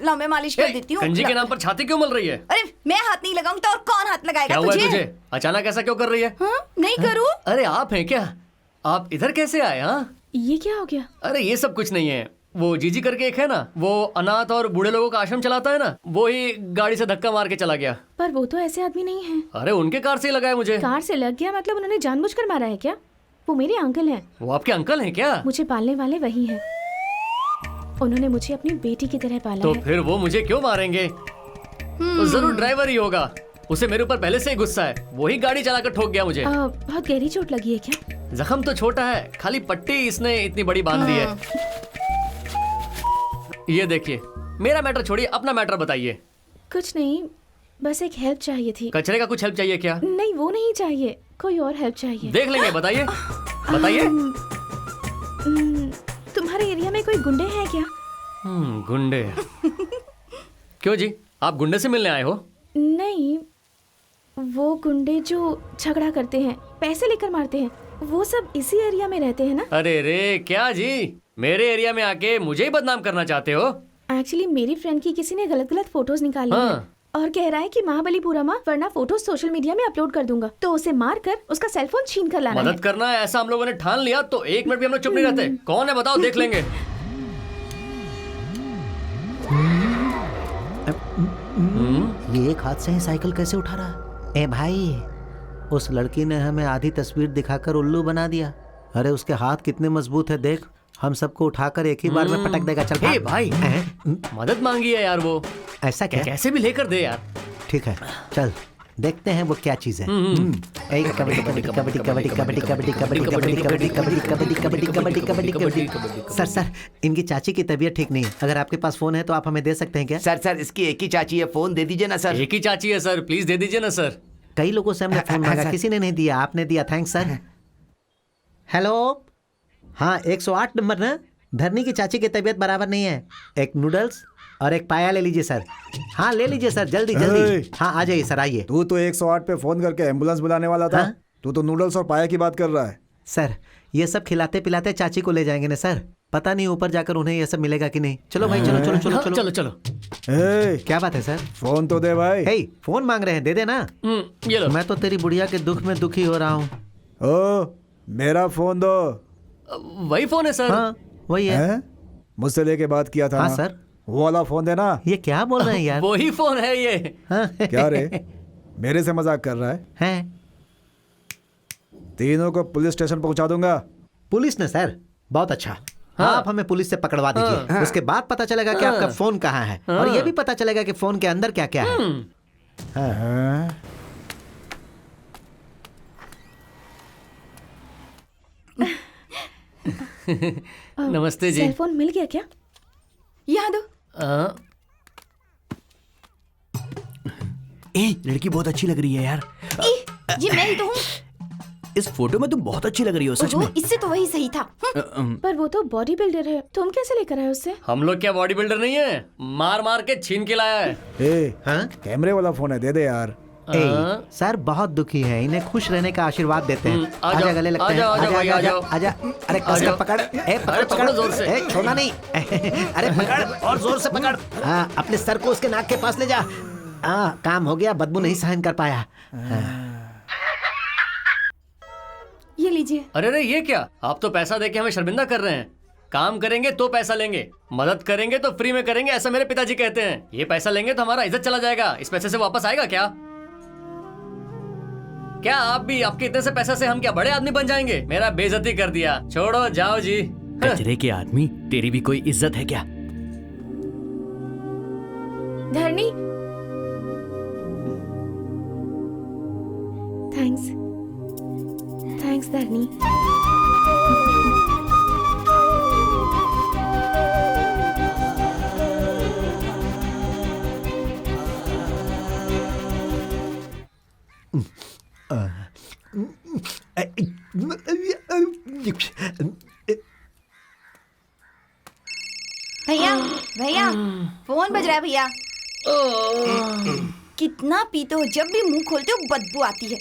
ला मैं मालिश कर देती हूँ। कंजी के नाम पर छाती क्यों मल रही है? अरे मैं हाथ नहीं लगाऊंगी तो और कौन हाथ लगाएगा? क्या हुआ है तुझे? अचानक ऐसा क्यों कर रही है? नहीं करूँ? अरे आप हैं क्या? आप इधर कैसे आए? हाँ, ये क्या हो गया? अरे ये सब कुछ नहीं है। वो जीजी करके एक है ना, वो अनाथ और बूढ़े लोगों का आश्रम चलाता है ना, वो ही गाड़ी से धक्का मार के चला गया। पर वो तो ऐसे आदमी नहीं है। अरे उनके कार से ही लगा है मुझे। कार से लग गया मतलब उन्होंने जानबूझकर मारा है क्या? वो मेरे अंकल हैं। वो आपके अंकल हैं क्या? मुझे पालने वाले वही हैं। उन्होंने मुझे अपनी बेटी की तरह पाला तो है। फिर वो मुझे क्यों मारेंगे? तो जरूर ड्राइवर ही होगा। उसे मेरे ऊपर पहले से ही गुस्सा है। वही गाड़ी चलाकर ठोक गया मुझे। बहुत गहरी चोट लगी है क्या? जख्म तो छोटा है, खाली पट्टी इसने इतनी बड़ी बांध दी है। ये देखिए, मेरा मैटर छोड़िए, अपना मैटर बताइए। कुछ नहीं, बस एक हेल्प चाहिए थी। कचरे का कुछ हेल्प चाहिए क्या? नहीं, वो नहीं चाहिए, कोई और हेल्प चाहिए। देख लेंगे, बताइए बताइए। तुम्हारे एरिया में कोई गुंडे हैं क्या? गुंडे? क्यों जी, आप गुंडे से मिलने आए हो? नहीं, वो गुंडे जो झगड़ा करते हैं, पैसे लेकर मारते हैं, वो सब इसी एरिया में रहते हैं ना? अरे रे, क्या जी, मेरे एरिया में आके मुझे ही बदनाम करना चाहते हो? एक्चुअली मेरी फ्रेंड की किसी ने गलत गलत फोटोज निकाली हैं और कह रहा है कि महाबलीपुरम वरना फोटोज सोशल मीडिया में अपलोड कर दूंगा, तो उसे मार कर उसका सेलफोन छीन कर लाना मदद करना है ऐसा हम लोगों ने ठान लिया तो एक मिनट भी हम लोग चुप नहीं रहते। कौन है बताओ, देख लेंगे। ये एक हाथ से ही साइकिल कैसे उठा रहा? ए भाई, उस लड़की ने हमें आधी तस्वीर दिखाकर उल्लू बना दिया। अरे उसके हाथ कितने मजबूत है, देख। हम सबको उठाकर एक ही बार में पटक देगा। चल भाई, भाई मदद मांगी है यार वो। ऐसा क्या? कैसे भी लेकर दे यार। ठीक है, चल देखते हैं वो क्या चीज है। कबड्डी कबड्डी कबड्डी कबड्डी कबड्डी कबड्डी कबड्डी कबड्डी कबड्डी कबड्डी कबड्डी कबड्डी कबड्डी कबड्डी। सर, इनकी चाची की तबीयत ठीक नहीं है। अगर आपके पास फोन है तो आप हमें दे सकते हैं क्या? सर, इसकी एक ही चाची है, फोन दे दीजिए ना सर। एक ही चाची है सर, प्लीज दे दीजिए ना सर। कई लोगों से हमने फोन मांगा, किसी ने नहीं दिया, आपने दिया, थैंक्स सर। हेलो, हाँ 108 नंबर ना। धरनी की चाची की तबीयत बराबर नहीं है। एक नूडल्स और एक पाया ले लीजिए सर। हाँ ले लीजिए सर, जल्दी जल्दी। हाँ आ जाइए सर, आइए। तू तो 108 पे फोन करके एम्बुलेंस बुलाने वाला था। तू तो नूडल्स और पाया की बात कर रहा है। सर ये सब खिलाते पिलाते चाची को ले जाएंगे ना सर। पता नहीं ऊपर जाकर उन्हें ये सब मिलेगा कि नहीं। चलो भाई, चलो चलो चलो चलो चलो। क्या बात है सर? फोन तो दे भाई। हे, फोन मांग रहे हैं, दे देना। ये लो। मैं तो तेरी बुढ़िया के दुख में दुखी हो रहा हूँ। ओ, मेरा फोन दो। वही फोन है सर। हाँ वही है। मुझसे लेके बात किया था हाँ ना? सर। वो वाला फोन देना। ये क्या बोल रहे हैं यार? वही फोन है ये। क्या रे, मेरे से मजाक कर रहा है? हैं? तीनों को पुलिस स्टेशन पहुंचा दूंगा। पुलिस ने सर? बहुत अच्छा। हाँ। आप हमें पुलिस से पकड़वा दीजिए। हाँ। उसके बाद पता चलेगा कि आपका फोन कहाँ है। और ये भी पता चलेगा कि फोन के अंदर क्या क्या है। हाँ। नमस्ते जी। सेलफोन मिल गया क्या? यहाँ दो। लड़की बहुत अच्छी लग रही है यार। जी मैं ही तो हूँ। इस फोटो में तुम बहुत अच्छी लग रही हो सच में। इससे तो वही सही था। पर वो तो बॉडी बिल्डर है, तुम कैसे लेकर आए उससे? हम लोग क्या बॉडी बिल्डर नहीं है? मार मार के छीन के लाया है। कैमरे वाला फोन है, दे दे यार। सर बहुत दुखी है, इन्हें खुश रहने का आशीर्वाद देते हैं। आजा गले लगते हैं। आजा। अरे कसकर पकड़। पकड़ जोर से। छोड़ना नहीं। अरे पकड़ और जोर से पकड़। हाँ, अपने सर को उसके नाक के पास ले जा। काम हो गया, बदबू नहीं सहन कर पाया। ये लीजिए। अरे ये क्या? आप तो पैसा देके हमें शर्मिंदा कर रहे हैं। काम करेंगे तो पैसा लेंगे, मदद करेंगे तो फ्री में करेंगे, ऐसा मेरे पिताजी कहते हैं। ये पैसा लेंगे तो हमारा इज्जत चला जाएगा, इस पैसे से वापस आएगा क्या? क्या आप भी, आपके इतने से पैसे से हम क्या बड़े आदमी बन जाएंगे? मेरा बेइज्जती कर दिया, छोड़ो जाओ जी। कचरे के आदमी, तेरी भी कोई इज्जत है क्या? धरनी, थैंक्स थैंक्स धरनी। भैया भैया, फोन बज रहा है भैया। कितना पीते हो, जब भी मुंह खोलते हो बदबू आती है।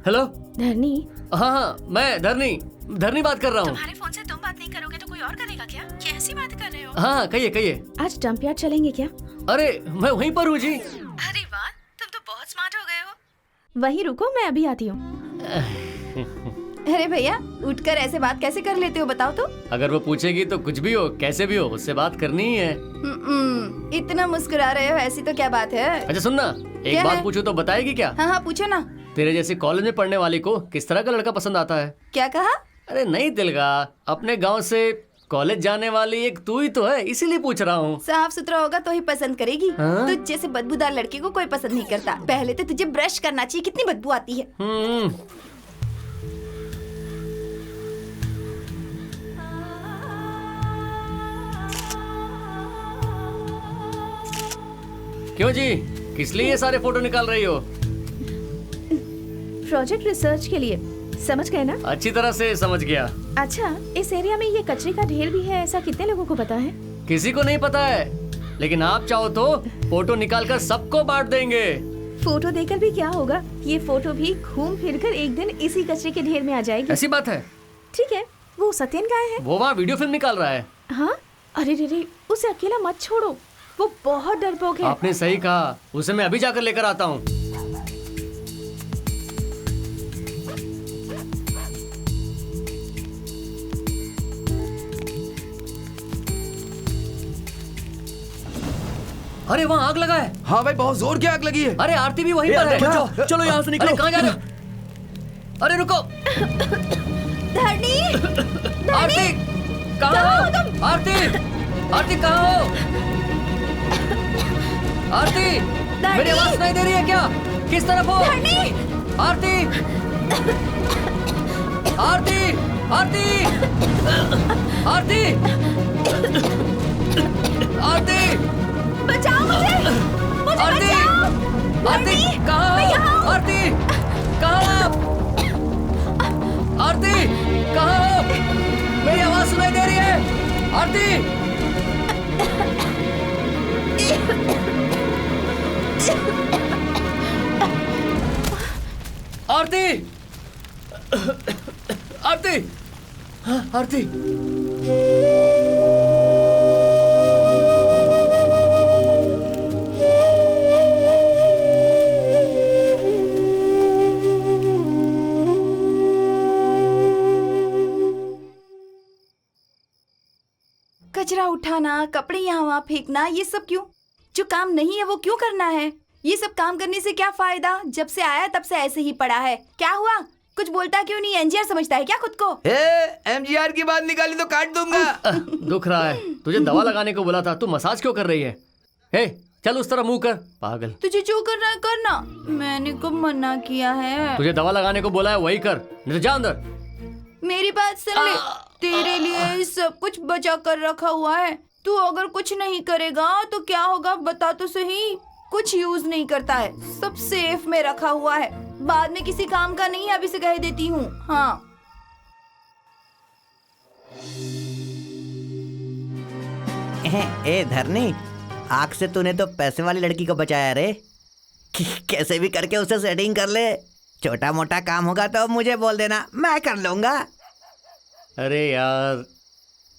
हेलो धरनी। हाँ, मैं धरनी बात कर रहा हूँ। तुम्हारे फोन से तुम बात नहीं करोगे तो कोई और करेगा क्या? कैसी बात कर रहे हो? हाँ, कहिए। आज डंप यार्ड चलेंगे क्या? अरे मैं वहीं पर हूँ जी। अरे वाह, तुम तो बहुत स्मार्ट हो गए हो। वहीं रुको, मैं अभी आती हूँ। अरे भैया, उठकर ऐसे बात कैसे कर लेते हो, बताओ तो। अगर वो पूछेगी तो कुछ भी हो, कैसे भी हो, उससे बात करनी ही है। इतना मुस्कुरा रहे हो, ऐसी तो क्या बात है? अच्छा सुनना, एक बात पूछूं तो बताएगी क्या? हाँ, पूछो ना। तेरे जैसे कॉलेज में पढ़ने वाली को किस तरह का लड़का पसंद आता है? क्या कहा? अरे नहीं तिलका, अपने गांव से कॉलेज जाने वाली एक तू ही तो है, इसीलिए पूछ रहा हूँ। साफ सुथरा होगा तो ही पसंद करेगी। हाँ? तुझ जैसे बदबूदार लड़के को कोई पसंद नहीं करता। पहले तो तुझे ब्रश करना चाहिए, कितनी बदबू आती है। क्यों जी, किस लिए ये सारे फोटो निकाल रही हो? प्रोजेक्ट रिसर्च के लिए, समझ गए ना? अच्छी तरह से समझ गया। अच्छा, इस एरिया में ये कचरे का ढेर भी है, ऐसा कितने लोगों को पता है? किसी को नहीं पता है, लेकिन आप चाहो तो फोटो निकाल कर सबको बांट देंगे। फोटो देकर भी क्या होगा? ये फोटो भी घूम फिर कर एक दिन इसी कचरे के ढेर में आ जाएगी। ऐसी बात है? ठीक है, वो सत्यन का है। वो वहाँ वीडियो फिल्म निकाल रहा है। हाँ, अरे रे, उसे अकेला मत छोड़ो, वो बहुत डरपोक है। आपने सही कहा, उसे मैं अभी जाकर लेकर आता हूँ। अरे वहाँ आग लगा है। हाँ भाई, बहुत जोर की आग लगी है। अरे आरती भी वहीं पर है। चलो यहाँ से निकलो। अरे कहाँ जा रहे हो? अरे रुको। धरनी, आरती कहाँ हो? आरती कहाँ हो? आरती, मेरी आवाज सुनाई दे रही है क्या? किस तरफ हो? आरती, आरती, आरती, आरती, आरती, बचाओ मुझे, आरती, आरती कहाँ हो? आरती कहाँ हो आप? आरती कहाँ हो? मेरी आवाज सुनाई दे रही है? आरती, आरती, आरती, आरती। कचरा उठाना, कपड़े यहाँ वहाँ फेंकना, ये सब क्यों? जो काम नहीं है वो क्यों करना है? ये सब काम करने से क्या फायदा? जब से आया तब से ऐसे ही पड़ा है। क्या हुआ? कुछ बोलता क्यों नहीं? एनजीआर समझता है क्या खुद को? एमजीआर की बात निकाली तो काट दूंगा। दुख रहा है, तुझे दवा लगाने को बोला था, तू मसाज क्यों कर रही है? हे, चल उस तरह मुंह कर, पागल। तुझे जो करना है करना, मैंने कब मना किया है? तुझे दवा लगाने को बोला है वही कर, नहीं तो जा अंदर। मेरी बात सुन ले, तेरे लिए सब कुछ बचा कर रखा हुआ है। तू अगर कुछ नहीं करेगा तो क्या होगा बता तो सही। कुछ यूज नहीं करता है, सब सेफ में रखा हुआ है, बाद में किसी काम का नहीं है, अभी से कह देती हूँ। हाँ, ए धरनी, आग से तूने तो पैसे वाली लड़की को बचाया रे। कैसे भी करके उसे सेटिंग कर ले। छोटा मोटा काम होगा तो मुझे बोल देना, मैं कर लूंगा। अरे यार,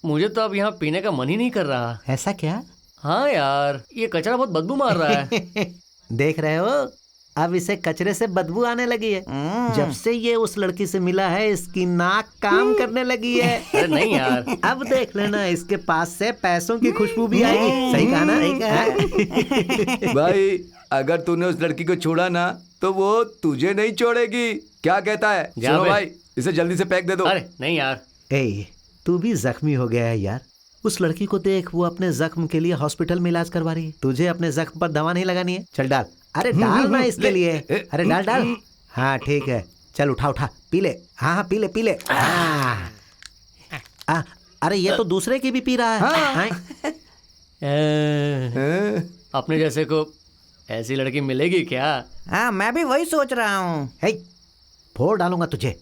मुझे तो अब यहाँ पीने का मन ही नहीं कर रहा। ऐसा क्या? हाँ यार, ये कचरा बहुत बदबू मार रहा है। देख रहे हो, अब इसे कचरे से बदबू आने लगी है। जब से ये उस लड़की से मिला है इसकी नाक काम करने लगी है। अरे नहीं यार। अब देख लेना इसके पास से पैसों की खुशबू भी आएगी। सही कहा ना? सही कहा। भाई अगर तूने उस लड़की को छोड़ा ना तो वो तुझे नहीं छोड़ेगी। क्या कहता है? चलो भाई इसे जल्दी से पैक दे दो। अरे नहीं यार। ए, तू भी जख्मी हो गया है यार। उस लड़की को देख, वो अपने जख्म के लिए हॉस्पिटल में इलाज करवा रही है। तुझे अपने जख्म पर दवा नहीं लगानी है? चल डाल। अरे डाल ना इसके लिए। अरे डाल डाल। हाँ ठीक है, चल उठा उठा पी ले। हाँ हाँ पी ले पी ले। अरे ये तो दूसरे की भी पी रहा है। अपने जैसे को ऐसी लड़की मिलेगी क्या? हाँ मैं भी वही सोच रहा हूँ। फोड़ डालूंगा तुझे।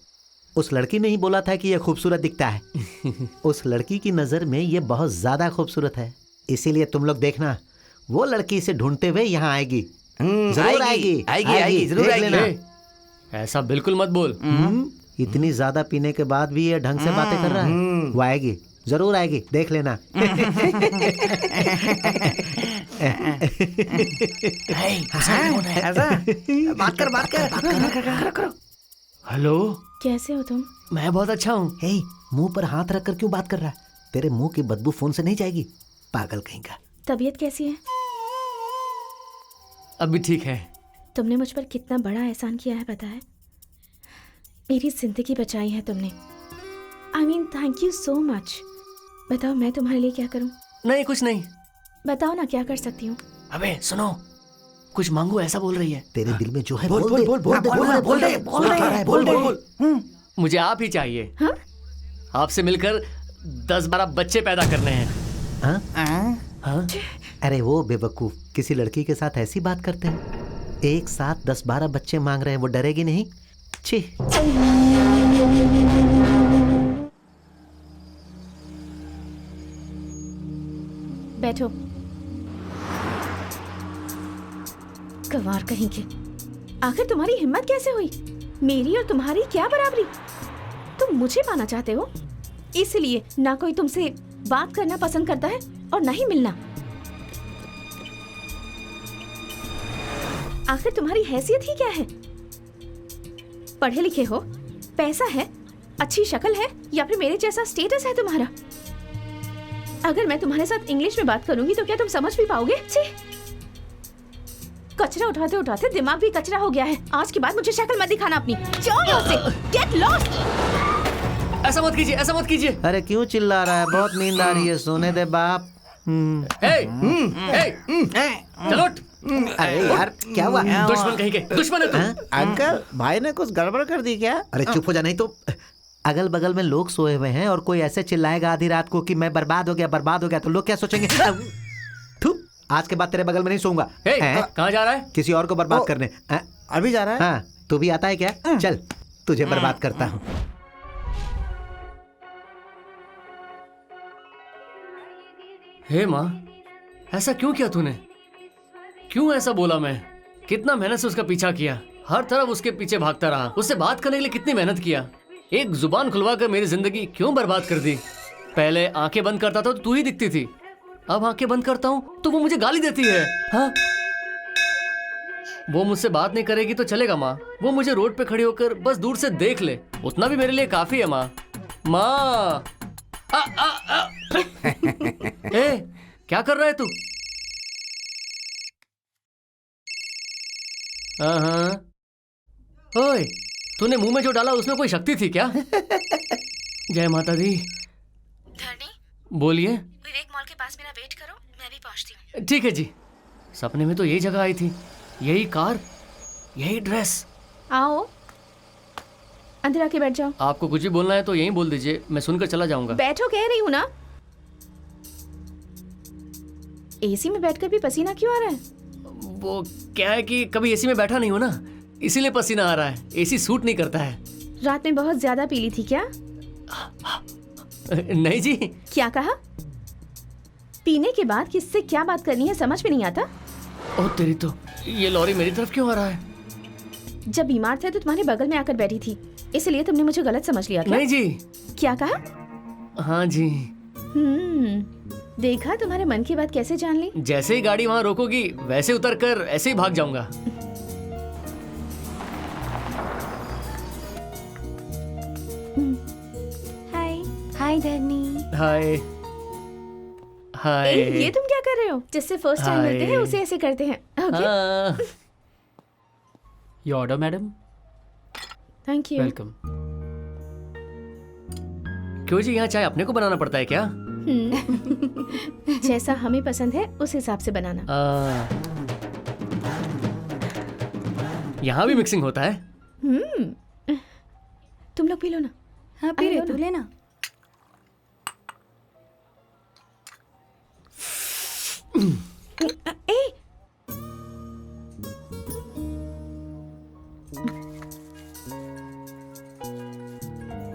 उस लड़की ने ही बोला था कि ये खूबसूरत दिखता है। उस लड़की की नजर में ये बहुत ज्यादा खूबसूरत है, इसीलिए तुम लोग देखना वो लड़की इसे ढूंढते हुए यहाँ आएगी। जरूर आएगी। आएगी जरूर आएगी। ऐसा बिल्कुल मत बोल। इतनी ज्यादा पीने के बाद भी ये ढंग से बातें कर रहा है। वो आएगी, जरूर आएगी, देख लेना। बात कर। हेलो, कैसे हो तुम? मैं बहुत अच्छा हूँ। मुंह पर हाथ रखकर क्यों बात कर रहा है? तेरे मुंह की बदबू फोन से नहीं जाएगी, पागल कहीं का। तबीयत कैसी है? अभी ठीक है। तुमने मुझ पर कितना बड़ा एहसान किया है पता है? मेरी जिंदगी बचाई है तुमने। I mean thank you so much. बताओ मैं तुम्हारे लिए क्या करूं? नहीं कुछ नहीं। बताओ ना क्या कर सकती हूँ? अबे सुनो, कुछ मांगू ऐसा बोल रही है। तेरे दिल में जो है बोल। मुझे आप ही चाहिए। हाँ? आपसे मिलकर 10-12 बच्चे पैदा करने हैं। हाँ? अरे वो बेवकूफ किसी लड़की के साथ ऐसी बात करते हैं। एक साथ 10-12 बच्चे मांग रहे हैं, वो डरेगी नहीं? छी। बैठो। गंवार कहीं के। आखिर तुम्हारी हिम्मत कैसे हुई? मेरी और तुम्हारी क्या बराबरी? तुम मुझे पाना चाहते हो, इसलिए ना कोई तुमसे बात करना पसंद करता है और ना ही मिलना। आखिर तुम्हारी हैसियत ही क्या है? पढ़े लिखे हो, पैसा है, अच्छी शक्ल है, या फिर मेरे जैसा स्टेटस है तुम्हारा? अगर मैं तुम्हारे साथ इंग्लिश में बात करूंगी तो क्या तुम समझ भी पाओगे? कचरा उठाते उठाते दिमाग भी कचरा हो गया है। आज के बाद मुझे शक्ल मत दिखाना अपनी। जाओ यहाँ से। Get lost. ऐसा मत कीजिए, ऐसा मत कीजिए। अरे क्यों चिल्ला रहा है? बहुत नींद आ रही है, सोने दे बाप। चलो उठ। अरे यार क्या हुआ? दुश्मन कहीं के, दुश्मन है तू। अंकल भाई ने कुछ गड़बड़ कर दी क्या? अरे चुप हो जा, नहीं तो अगल बगल में लोग सोए हुए हैं और कोई ऐसे चिल्लाएगा आधी रात को कि मैं बर्बाद हो गया, तो लोग क्या सोचेंगे? आज के बाद तेरे बगल में नहीं सोऊंगा। कहाँ जा रहा है? किसी और को बर्बाद करने। अभी जा रहा है? हाँ, तू भी आता है क्या? चल तुझे बर्बाद करता हूँ। हे माँ, ऐसा क्यों किया तूने? क्यों ऐसा बोला? मैं कितना मेहनत से उसका पीछा किया, हर तरफ उसके पीछे भागता रहा, उससे बात करने के लिए कितनी मेहनत किया। एक जुबान खुलवा कर मेरी जिंदगी क्यों बर्बाद कर दी? पहले आंखें बंद करता था तो तू ही दिखती थी, अब आंखें बंद करता हूँ तो वो मुझे गाली देती है। हाँ? वो मुझसे बात नहीं करेगी तो चलेगा माँ, वो मुझे रोड पे खड़ी होकर बस दूर से देख ले, उतना भी मेरे लिए काफी है माँ। माँ ए, क्या कर रहा है तू? हाँ, ओए, तूने मुंह में जो डाला उसमें कोई शक्ति थी क्या? जय माता दी। बोलिए। विवेक मॉल के पास मेरा वेट करो, मैं भी पहुंचती हूँ। ठीक है जी। सपने में तो यही जगह आई थी, यही कार, यही ड्रेस। आओ अंदर आके बैठ जाओ। आपको कुछ भी बोलना है तो यहीं बोल दीजिए, मैं सुनकर चला जाऊंगा। बैठो कह रही हूँ ना। एसी में बैठकर भी पसीना क्यों आ रहा है? वो क्या है कि कभी एसी में बैठा नहीं हो ना, इसीलिए पसीना आ रहा है। एसी सूट नहीं करता है। रात में बहुत ज्यादा पी ली थी क्या? नहीं जी। क्या कहा? पीने के बाद किससे क्या बात करनी है समझ में नहीं आता। ओ तेरी तो, ये लॉरी मेरी तरफ क्यों आ रहा है? जब बीमार थे तो तुम्हारे बगल में आकर बैठी थी, इसलिए तुमने मुझे गलत समझ लिया क्या? नहीं जी। क्या कहा? हाँ जी। देखा तुम्हारे मन की बात कैसे जान ली? जैसे ही गाड़ी वहाँ रोकोगी वैसे उतर कर ऐसे ही भाग जाऊंगा। हाय हाय धरनी। हाय हाय। ये तुम क्या कर रहे हो? जिससे फर्स्ट टाइम मिलते हैं उसे ऐसे करते हैं। Okay. Your order madam. Thank you. Welcome. क्यों जी, यहाँ चाय अपने को बनाना पड़ता है क्या? जैसा हमें पसंद है उस हिसाब से बनाना। यहाँ भी मिक्सिंग होता है? तुम लोग पी लो ना। हाँ पी ले, तू लेना। ए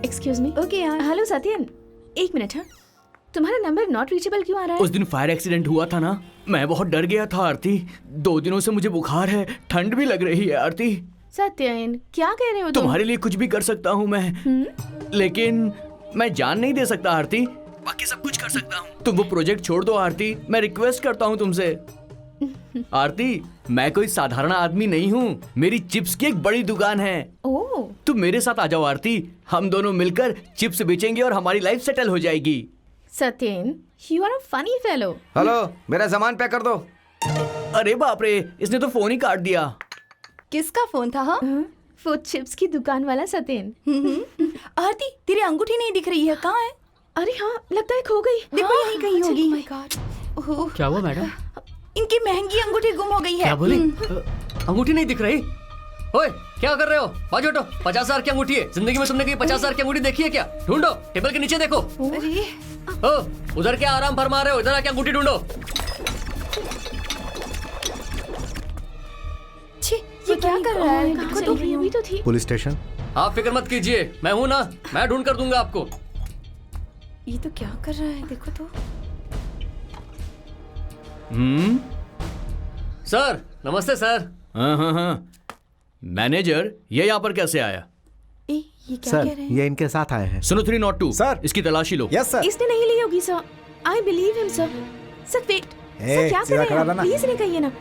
एक्सक्यूज मी। ओके यार। हेलो सत्यन, एक मिनट। हाँ, तुम्हारा नंबर नॉट रीचेबल क्यों आ रहा है? उस दिन फायर एक्सीडेंट हुआ था ना, मैं बहुत डर गया था आरती। 2 दिनों से मुझे बुखार है, ठंड भी लग रही है आरती। सत्यन क्या कह रहे हो तुम? तुम्हारे लिए कुछ भी कर सकता हूँ मैं, लेकिन मैं जान नहीं दे सकता आरती। बाकी सब कुछ कर सकता हूँ। तुम वो प्रोजेक्ट छोड़ दो आरती, मैं रिक्वेस्ट करता हूँ तुमसे। आरती, मैं कोई साधारण आदमी नहीं हूँ, मेरी चिप्स की एक बड़ी दुकान है। ओह, तुम मेरे साथ आ जाओ आरती, हम दोनों मिलकर चिप्स बेचेंगे और हमारी लाइफ सेटल हो जाएगी। Satyan, you are a funny fellow. Hello, मेरा सामान पैक कर दो। अरे बाप रे, इसने तो फोन ही काट दिया। किसका फोन था? हाँ वो चिप्स की दुकान वाला सत्यन। आरती, तेरी अंगूठी नहीं दिख रही है, कहाँ है? अरे हाँ, लगता है खो गई। देखो हाँ, यहीं कहीं अच्छा, होगी। oh my God। क्या हुआ मैडम? इनकी महंगी अंगूठी गुम हो गई है। क्या बोले? अंगूठी नहीं दिख रही? ओए, क्या कर रहे हो? बाजू हटो। 50,000 की अंगूठी है। जिंदगी में तुमने कहीं 50,000 की अंगूठी देखी है क्या? ढूंढो, टेबल के नीचे देखो। अरे ओ, उधर क्या आराम फरमा रहे हो? इधर आके अंगूठी ढूंढो। छी, ये क्या कर रहा है? देखो तो अभी तो थी। Police station. आप फिक्र मत कीजिए, मैं हूं ना, मैं ढूंढ कर दूंगा आपको। ये तो क्या कर रहा है? देखो तो। सर, नमस्ते सर। हाँ। मैनेजर, ये यहाँ पर कैसे आया? ये क्या सर, कह रहे हैं? ये इनके साथ आए हैं। सुनो 302 सर। इसकी तलाशी लो। Yes sir. इसने नहीं ली होगी sir. I believe him sir. Sir wait, sir क्या कर सीधा रहे खड़ा हैं? रहना। प्लीज इन्हें कहिए ना।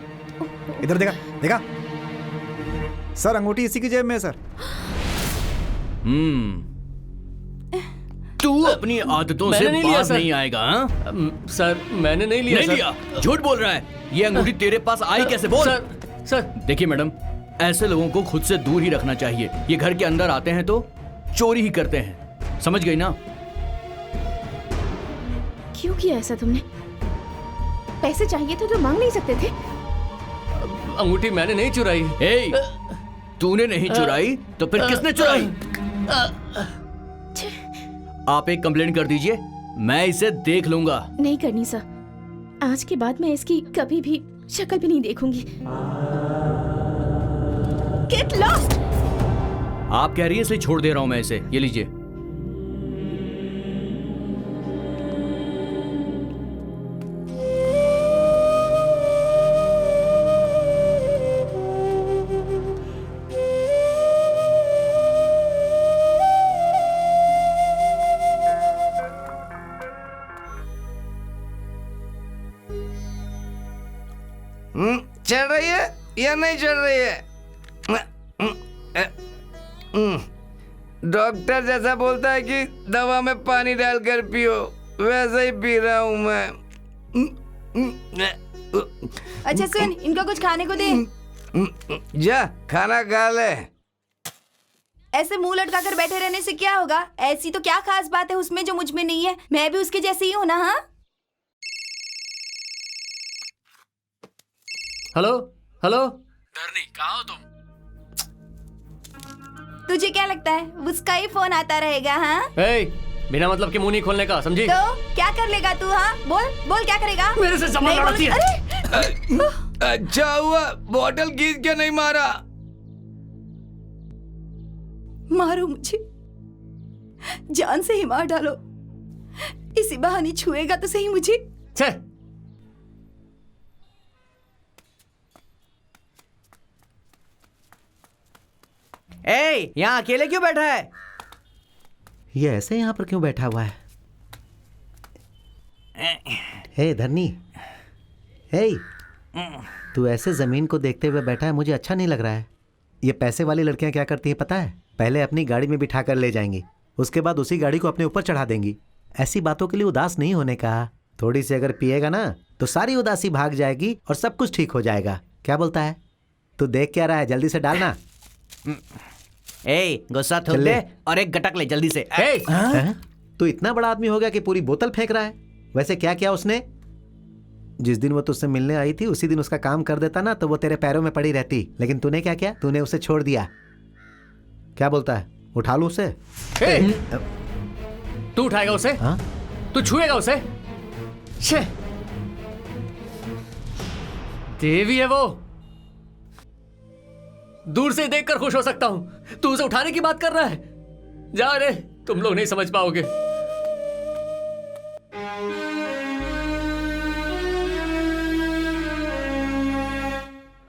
इधर देखा देखा सर, अंगूठी इसी की जेब में है सर। तू अपनी आदतों से मैंने नहीं लिया बाज सर। नहीं आएगा। हाँ? सर, मैंने नहीं लिया नहीं सर। लिया, झूठ बोल रहा है। ये अंगूठी तेरे पास आई कैसे? बोल। सर, देखिए मैडम, ऐसे लोगों को खुद से दूर ही रखना चाहिए। ये घर के अंदर आते हैं तो चोरी ही करते हैं, समझ गई ना? क्यों किया ऐसा तुमने? पैसे चाहिए थे तो मांग नहीं सकते थे? अंगूठी मैंने नहीं चुराई। ए, तूने नहीं चुराई तो फिर किसने चुराई? आप एक कंप्लेंट कर दीजिए, मैं इसे देख लूंगा। नहीं करनी सर। आज के बाद मैं इसकी कभी भी शक्ल भी नहीं देखूंगी। Get lost! आप कह रही है इसलिए छोड़ दे रहा हूं मैं इसे। ये लीजिए। चढ़ रही है या नहीं चढ़ रही है? डॉक्टर जैसा बोलता है कि दवा में पानी डालकर पियो, वैसे ही पी रहा हूं मैं। अच्छा सुन, इनको कुछ खाने को दे। जा खाना खा ले। ऐसे मुंह लटका कर बैठे रहने से क्या होगा? ऐसी तो क्या खास बात है उसमें जो मुझ में नहीं है? मैं भी उसके जैसी ही हूँ ना। हाँ हेलो हेलो। धरनी, कहाँ हो तुम? तुझे क्या लगता है उसका ही फोन आता रहेगा? हाँ ए, बिना मतलब के मुंह नहीं खोलने का, समझी? तो क्या कर लेगा तू? हाँ बोल बोल, क्या करेगा? मेरे से सामान नहीं लड़ाती है। अरे अच्छा हुआ बॉटल खींच के नहीं मारा। मारो मुझे, जान से ही मार डालो, इसी बहाने छुएगा तो सही मुझे। छे, ए, यहाँ अकेले क्यों बैठा है? ये ऐसे यहाँ पर क्यों बैठा हुआ है? हे धरनी, हे, तू ऐसे जमीन को देखते हुए बैठा है, मुझे अच्छा नहीं लग रहा है। ये पैसे वाली लड़कियां क्या करती हैं पता है? पहले अपनी गाड़ी में बिठा कर ले जाएंगी, उसके बाद उसी गाड़ी को अपने ऊपर चढ़ा देंगी। ऐसी बातों के लिए उदास नहीं होने का। थोड़ी सी अगर पिएगा ना तो सारी उदासी भाग जाएगी और सब कुछ ठीक हो जाएगा। क्या बोलता है? तू देख क्या रहा है? जल्दी से डालना। ए गुस्सा थूक दे और एक गटक ले जल्दी से। तू इतना बड़ा आदमी हो गया कि पूरी बोतल फेंक रहा है। वैसे क्या किया उसने? जिस दिन वो तुझसे मिलने आई थी उसी दिन उसका काम कर देता ना तो वो तेरे पैरों में पड़ी रहती। लेकिन तूने क्या किया? तूने उसे छोड़ दिया। क्या बोलता है? उठा लूं उसे? तू उठाएगा उसे? हाँ? तू छुएगा उसे? छे देवी है वो। दूर से देखकर खुश हो सकता हूं, तू उसे उठाने की बात कर रहा है। जा रे, तुम लोग नहीं समझ पाओगे।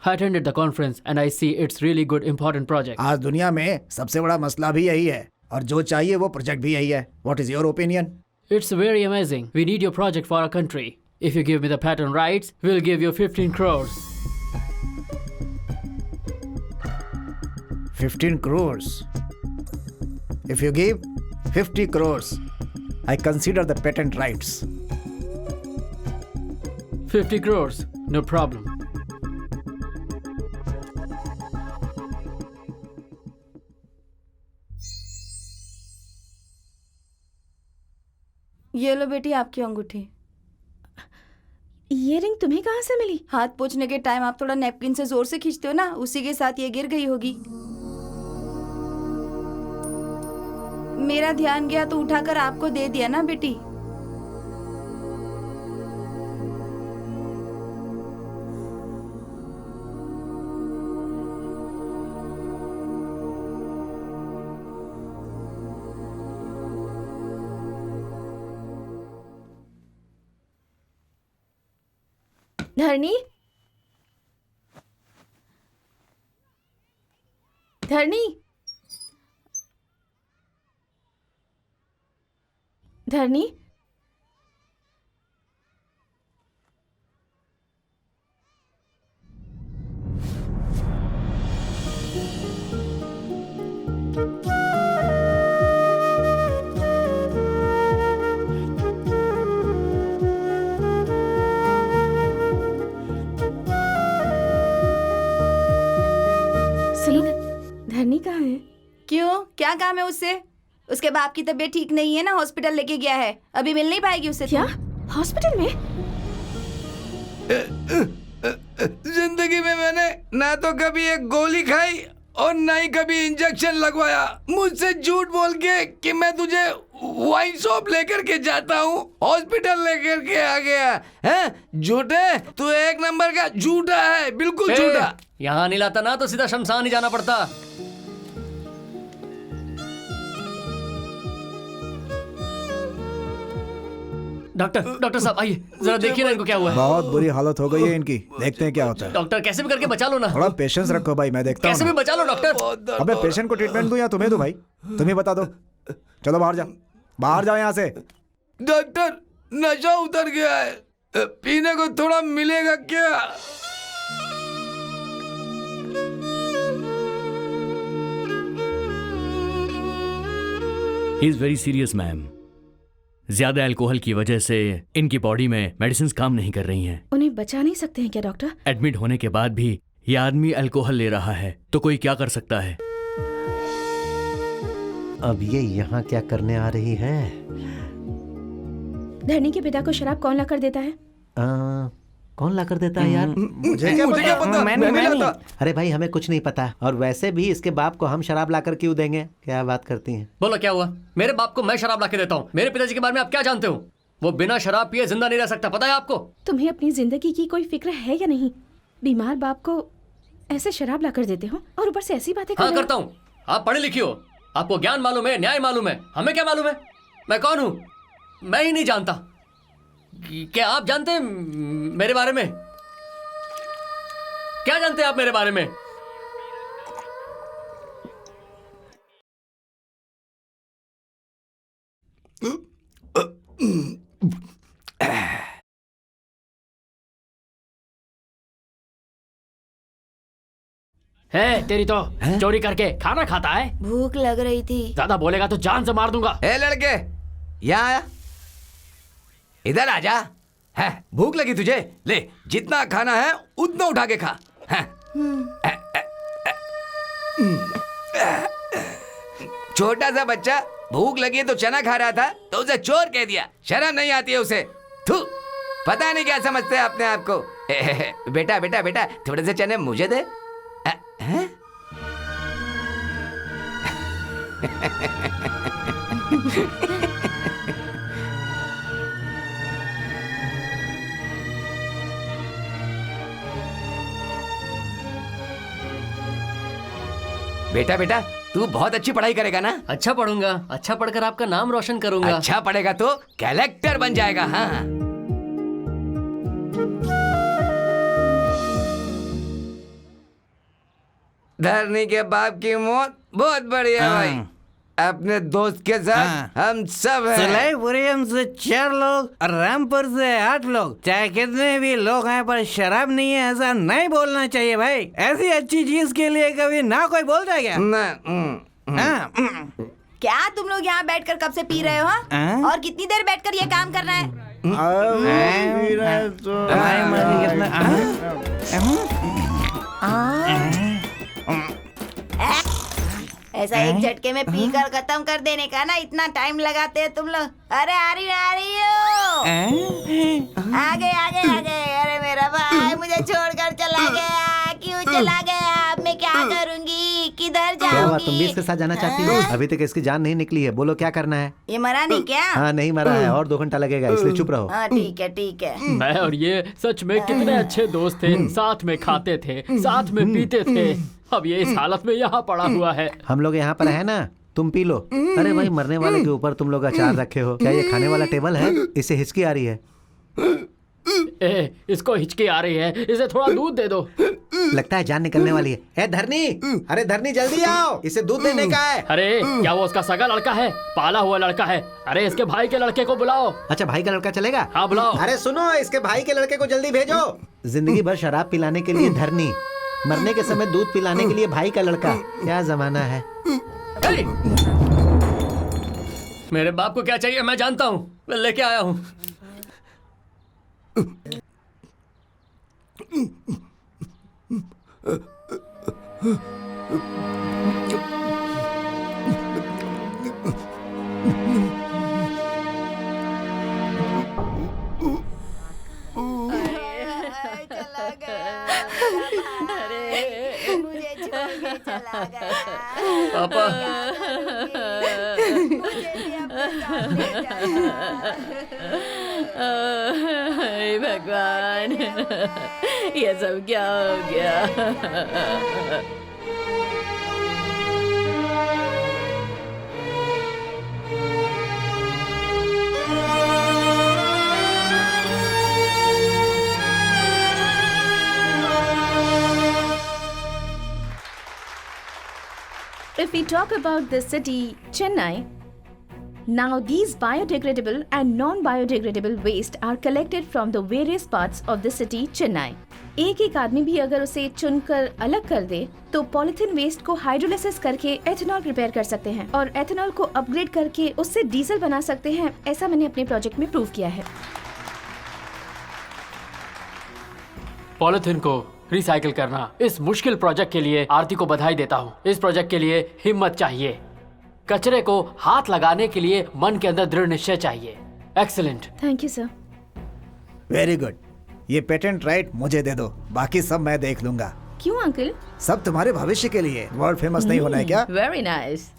I attended the conference and I see it's really good important project. आज दुनिया में सबसे बड़ा मसला भी यही है और जो चाहिए वो प्रोजेक्ट भी यही है। What is your opinion? It's very amazing. We need your project for our country. If you give me the patent rights, we'll give you 15 crores. 15 crores. If you give 50 crores, I consider the patent rights. 50 crores, no problem. ये लो बेटी आपकी अंगूठी। ये ring तुम्हें कहाँ से मिली? हाथ पोंछने के टाइम आप थोड़ा नैपकिन से जोर से खींचते हो ना, उसी के साथ ये गिर गई होगी। मेरा ध्यान गया तो उठाकर आपको दे दिया ना बेटी। धरनी, धरनी, धरनी, धरनी कहाँ है? क्यों, क्या काम है उससे? उसके बाप की तबीयत ठीक नहीं है ना, हॉस्पिटल लेके गया है। अभी मिल नहीं पाएगी उससे। क्या? हॉस्पिटल में? जिंदगी में मैंने ना तो कभी एक गोली खाई और ना ही कभी इंजेक्शन लगवाया। मुझसे झूठ बोल के कि मैं तुझे वाइन शॉप लेकर के जाता हूँ, हॉस्पिटल लेकर के आ गया है। झूठे, तू एक नंबर का झूठा है, बिल्कुल झूठा। यहाँ नहीं लाता ना तो सीधा शमशान ही जाना पड़ता। डॉक्टर साहब आइए, जरा देखिए ना इनको क्या हुआ है। बहुत बुरी हालत हो गई है इनकी, देखते हैं क्या होता है। डॉक्टर कैसे भी करके बचा लो ना। थोड़ा पेशेंस रखो भाई, मैं देखता हूँ। कैसे भी बचा लो डॉक्टर। अबे पेशेंट को ट्रीटमेंट दूं या तुम्हें दूं भाई? तुम ही बता दो। चलो बाहर जाओ, बाहर जाओ यहाँ से। डॉक्टर नशा उतर गया है, पीने को थोड़ा मिलेगा क्या? He is very serious ma'am. ज्यादा अल्कोहल की वजह से इनकी बॉडी में मेडिसिन काम नहीं कर रही हैं। उन्हें बचा नहीं सकते हैं क्या डॉक्टर? एडमिट होने के बाद भी ये आदमी अल्कोहल ले रहा है तो कोई क्या कर सकता है? अब ये यहाँ क्या करने आ रही है? धरनी के पिता को शराब कौन ला कर देता है? कौन ला कर देता है यार? मुझे क्या पता? मैं नहीं लाता। अरे भाई हमें कुछ नहीं पता, और वैसे भी इसके बाप को हम शराब लाकर क्यों देंगे? क्या बात करती हैं? बोलो क्या हुआ? मेरे बाप को मैं शराब ला के देता हूँ? मेरे पिताजी के बारे में आप क्या जानते हो? वो बिना शराब पिए जिंदा नहीं रह सकता, पता है आपको? तुम्हें अपनी जिंदगी की कोई फिक्र है या नहीं? बीमार बाप को ऐसे शराब ला कर देते हो और ऊपर से ऐसी बातें हाँ करता हूँ। आप पढ़े लिखी हो, आपको ज्ञान मालूम है, न्याय मालूम है। हमें क्या मालूम है? मैं कौन हूँ? मैं ही नहीं जानता। क्या आप जानते हैं मेरे बारे में? क्या जानते हैं आप मेरे बारे में? है तेरी तो चोरी करके खाना खाता है। भूख लग रही थी। ज्यादा बोलेगा तो जान से मार दूंगा। ए लड़के, यहाँ आया, इधर आ जा। है भूख लगी तुझे? ले, जितना खाना है उतना उठा के खा। है छोटा सा बच्चा भूख लगी है तो चना खा रहा था तो उसे चोर कह दिया। शर्म नहीं आती है उसे? थू, पता नहीं क्या समझते हैं अपने आप को। बेटा बेटा बेटा, थोड़े से चने मुझे दे। हैं? बेटा बेटा, तू बहुत अच्छी पढ़ाई करेगा ना? अच्छा पढ़ूंगा, अच्छा पढ़कर आपका नाम रोशन करूंगा। अच्छा पढ़ेगा तो कलेक्टर बन जाएगा। हाँ, धरनी के बाप की मौत बहुत बढ़िया भाई। अपने दोस्त के साथ हम सब हैं। सुलाईपुरम से 4 लोग और रामपुर से 8 लोग। चाहे कितने भी लोग हैं पर शराब नहीं है ऐसा नहीं बोलना चाहिए भाई। ऐसी अच्छी चीज के लिए कभी ना कोई बोलता है क्या? क्या तुम लोग यहाँ बैठकर कब से पी रहे हो? और कितनी देर बैठकर ये काम करना है? ऐसा एक झटके में पीकर खत्म कर देने का ना इतना टाइम लगाते हैं तुम लोग। अरे आ रही हो। आगे आगे आगे। अरे मेरा भाई मुझे छोड़कर चला गया। क्यों चला गया? अब मैं क्या करूंगी? किधर क्या हुआ, तुम भी जाऊंगी? इसके साथ जाना चाहती हो? अभी तक इसकी जान नहीं निकली है, बोलो क्या करना है? ये मरा नहीं क्या? हाँ नहीं मरा है, और 2 घंटा लगेगा, इसलिए चुप रहो। हाँ ठीक है ठीक है। मैं और ये सच में कितने अच्छे दोस्त थे। साथ में खाते थे, साथ में पीते थे। अब ये इस हालत में यहाँ पड़ा हुआ है। हम लोग यहाँ पर है ना, तुम पी लो। अरे भाई, मरने वाले के ऊपर तुम लोग अचार रखे हो। क्या ये खाने वाला टेबल है? इससे हिचकी आ रही है। इसको हिचकी आ रही है, इसे थोड़ा दूध दे दो। लगता है जान निकलने वाली है। ए धरनी, अरे धरनी जल्दी आओ, इसे दूध देने का है। अरे क्या वो उसका सगा लड़का है? पाला हुआ लड़का है। अरे इसके भाई के लड़के को बुलाओ। अच्छा भाई का लड़का चलेगा? हाँ बुलाओ। अरे सुनो, इसके भाई के लड़के को जल्दी भेजो। जिंदगी भर शराब पिलाने के लिए धरनी, मरने के समय दूध पिलाने के लिए भाई का लड़का। क्या जमाना है। मेरे बाप को क्या चाहिए मैं जानता हूँ, मैं लेके आया हूँ। चला गया। अरे मुझे छोड़ के चला गया। पापा। मुझे भी अपने साथ ले हे भगवान, ये सब क्या हो गया? If we talk about the city, Chennai, now these biodegradable and non-biodegradable waste are collected from the various parts of the city, Chennai. एक एक आदमी भी अगर उसे चुनकर अलग कर दे तो पॉलिथीन वेस्ट को हाइड्रोलिसिस करके एथेनॉल प्रिपेयर कर सकते हैं और एथेनॉल को अपग्रेड करके उससे डीजल बना सकते हैं। ऐसा मैंने अपने प्रोजेक्ट में प्रूव किया है। पॉलिथीन को रिसाइकिल करना इस मुश्किल प्रोजेक्ट के लिए आरती को बधाई देता हूँ। इस प्रोजेक्ट के लिए हिम्मत चाहिए, कचरे को हाथ लगाने के लिए मन के अंदर दृढ़ निश्चय चाहिए। Excellent. Thank you sir. Very good. ये पेटेंट राइट मुझे दे दो, बाकी सब मैं देख लूंगा। क्यों अंकल? सब तुम्हारे भविष्य के लिए। वर्ल्ड फेमस नहीं होना है क्या? Very nice.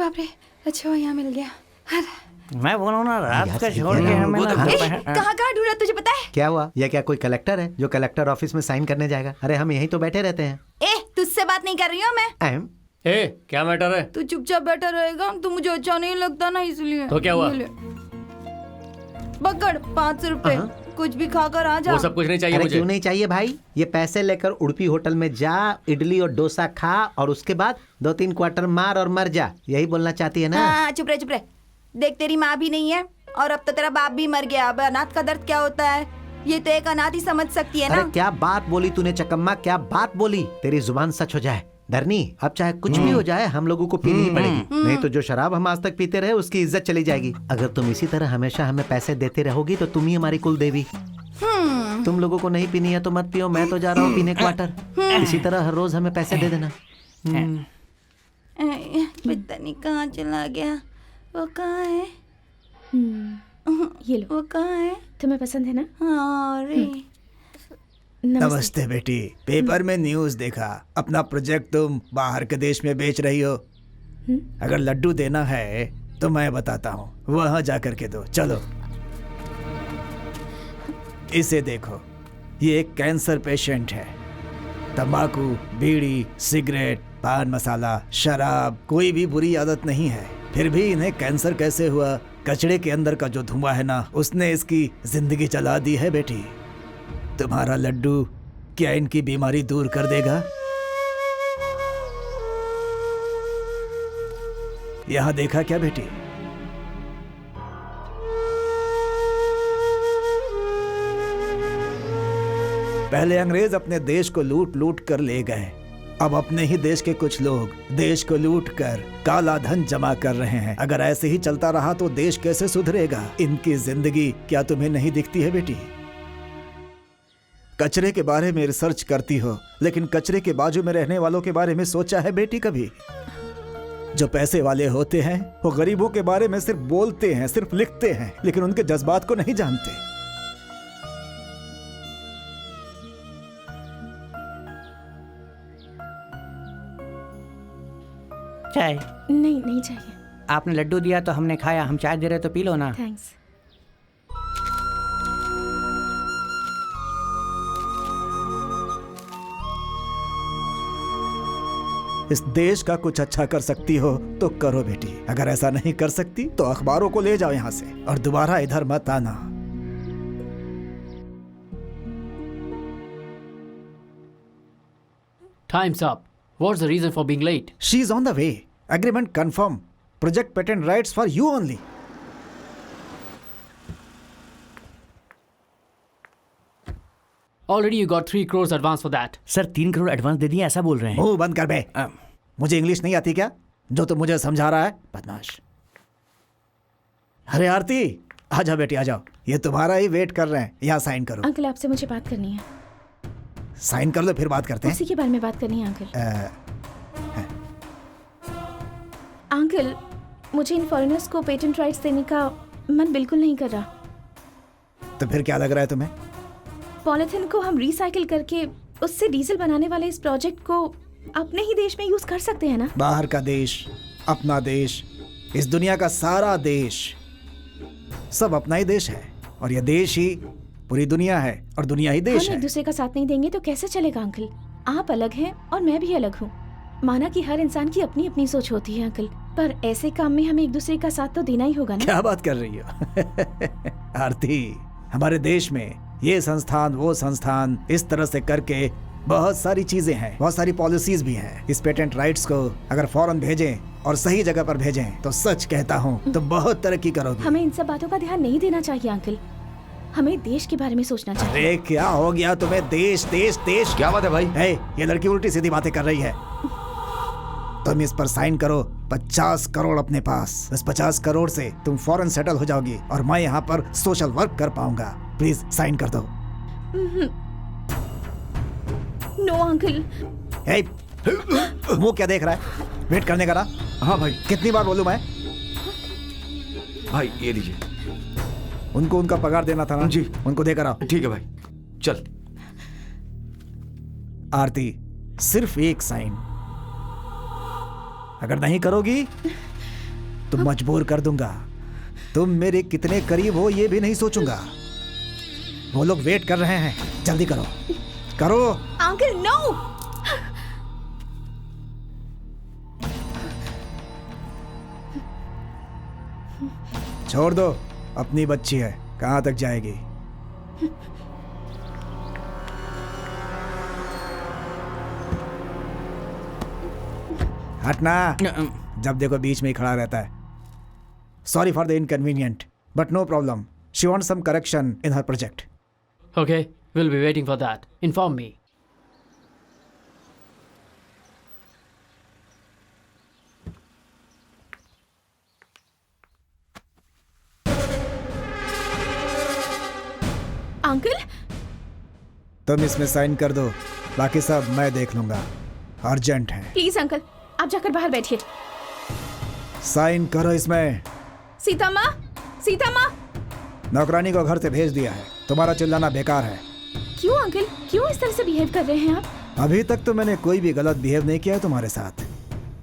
बाप रे, अच्छा हुआ यहाँ मिल गया। मैं बोलूँ ना रात का छोड़ के हमें ना कहाँ कहाँ ढूंढा तुझे पता है? क्या हुआ? यह क्या कोई कलेक्टर है जो कलेक्टर ऑफिस में साइन करने जाएगा? अरे हम यहीं तो बैठे रहते हैं। तुझसे बात नहीं कर रही हूँ मैं। क्या मैटर है? तू चुपचाप बैठा रहेगा तो मुझे अच्छा नहीं लगता ना, इसलिए। तो क्या हुआ? पकड़ 500 रुपए, कुछ भी खाकर आ जा। वो सब कुछ नहीं चाहिए अरे मुझे। क्यों नहीं चाहिए भाई? ये पैसे लेकर उड़पी होटल में जा, इडली और डोसा खा और उसके बाद 2-3 क्वार्टर मार और मर जा। यही बोलना चाहती है ना? हाँ, चुप रहे। देख, तेरी माँ भी नहीं है और अब तो तेरा बाप भी मर गया। अब अनाथ का दर्द क्या होता है ये तो एक अनाथ ही समझ सकती है ना। अरे क्या बात बोली तूने चकम्मा, क्या बात बोली? तेरी जुबान सच हो जाए धरनी, अब चाहे कुछ भी हो जाए हम लोगों को पीनी ही पड़ेगी, नहीं तो जो शराब हम आज तक पीते रहे उसकी इज्जत चली जाएगी। अगर तुम इसी तरह हमेशा हमें पैसे देते रहोगी तो तुम ही हमारी कुल देवी। तुम लोगों को नहीं पीनी है तो मत पियो, मैं तो जा रहा हूँ पीने क्वार्टर। इसी तरह हर रोज हमें पैसे दे देना। पता नहीं कहाँ चला गया। वो कहाँ है? ये लो। वो कहाँ है? तुम्हें पसंद है ना? हाँ रे। नमस्ते बेटी, पेपर में न्यूज़ देखा अपना प्रोजेक्ट तुम बाहर के देश में बेच रही हो। अगर लड्डू देना है तो मैं बताता हूँ, वहाँ जा कर के दो। चलो इसे देखो, ये एक कैंसर पेशेंट है। तंबाकू, बीड़ी, सिगरेट, पान मसाला, शराब कोई भी बुरी आदत नहीं है, फिर भी इन्हें कैंसर कैसे हुआ? कचड़े के अंदर का जो धुआं है ना, उसने इसकी जिंदगी चला दी है बेटी। तुम्हारा लड्डू क्या इनकी बीमारी दूर कर देगा? यहां देखा क्या बेटी? पहले अंग्रेज अपने देश को लूट लूट कर ले गए, अब अपने ही देश के कुछ लोग देश को लूट कर काला धन जमा कर रहे हैं। अगर ऐसे ही चलता रहा तो देश कैसे सुधरेगा? इनकी जिंदगी क्या तुम्हें नहीं दिखती है बेटी? कचरे के बारे में रिसर्च करती हो, लेकिन कचरे के बाजू में रहने वालों के बारे में सोचा है बेटी कभी? जो पैसे वाले होते हैं वो गरीबों के बारे में सिर्फ बोलते हैं, सिर्फ लिखते हैं, लेकिन उनके जज्बात को नहीं जानते। चाय? नहीं चाहिए। आपने लड्डू दिया तो हमने खाया, हम चाय दे रहे तो पी लो ना। थैंक्स। इस देश का कुछ अच्छा कर सकती हो तो करो बेटी, अगर ऐसा नहीं कर सकती तो अखबारों को ले जाओ यहाँ से और दोबारा इधर मत आना। Time's up. What's the reason for being late? She's on the way. Agreement confirm. Project patent rights for you only. Already you got 3 crores advance for that. Sir 3 crore advance दे दिए ऐसा बोल रहे हैं? मुंह बंद कर बे। मुझे इंग्लिश नहीं आती क्या जो तू मुझे समझा रहा है, बदमाश। अरे आरती, आ जाओ बेटी, आ जाओ, ये तुम्हारा ही वेट कर रहे हैं, यहाँ साइन करो। अंकल आपसे मुझे बात करनी है। साइन कर लो फिर बात करते हैं। उसी के बारे में बात करनी है अंकल। अंकल, मुझे इन फॉरेनर्स को पेटेंट राइट्स देने का मन बिल्कुल नहीं कर रहा। तो फिर क्या लग रहा है तुम्हें? पॉलिथीन को हम रिसाइकिल करके उससे डीजल बनाने वाले इस प्रोजेक्ट को अपने ही देश में यूज कर सकते हैं ना? बाहर का देश, अपना देश, इस दुनिया का सारा देश, सब अपना ही देश है और यह देश ही पूरी दुनिया है और दुनिया ही देश हम है। एक दूसरे का साथ नहीं देंगे तो कैसे चलेगा अंकल? आप अलग हैं और मैं भी अलग हूँ। माना कि हर इंसान की अपनी अपनी सोच होती है अंकल, पर ऐसे काम में हमें एक दूसरे का साथ तो देना ही होगा ना। क्या बात कर रही हो आरती? हमारे देश में ये संस्थान वो संस्थान इस तरह से करके बहुत सारी चीजें हैं, बहुत सारी पॉलिसीज भी हैं। इस पेटेंट राइट्स को अगर फौरन भेजें और सही जगह पर भेजें तो सच कहता हूँ तो बहुत तरक्की करोगे। हमें इन सब बातों का ध्यान नहीं देना चाहिए अंकल, हमें देश के बारे में सोचना चाहिए। अरे क्या हो गया तुम्हें? देश देश देश क्या बात है भाई? ये लड़की उल्टी सीधी बातें कर रही है। तुम इस पर साइन करो, 50 करोड़ अपने पास। इस 50 करोड़ से तुम फौरन सेटल हो जाओगी और मैं यहाँ पर सोशल वर्क कर पाऊंगा। प्लीज साइन कर दो। No uncle. मुंह क्या देख रहा है? वेट करने का ना? हाँ भाई। कितनी बार बोलूं मैं? भाई ये लीजिए। उनको उनका पगार देना था ना? जी। उनको देकर आओ। ठीक है भाई, चल। आरती, सिर्फ एक साइन, अगर नहीं करोगी तो मजबूर कर दूंगा। तुम मेरे कितने करीब हो ये भी नहीं सोचूंगा। वो लोग वेट कर रहे हैं, जल्दी करो करो। Uncle no. छोड़ दो, अपनी बच्ची है, कहाँ तक जाएगी। हटना, जब देखो बीच में ही खड़ा रहता है। Sorry for the inconvenient but no problem, she wants some correction in her project. Okay, we'll be waiting for that. Inform me. Uncle तुम इसमें साइन कर दो, बाकी सब मैं देख लूंगा। अर्जेंट है। प्लीज अंकल, आप जाकर बाहर बैठिए। साइन करो इसमें। सीता माँ, सीता माँ। नौकरानी को घर से भेज दिया है, तुम्हारा चिल्लाना बेकार है। क्यों अंकल, क्यों इस तरह से बिहेव कर रहे हैं आप? अभी तक तो मैंने कोई भी गलत बिहेव नहीं किया है तुम्हारे साथ,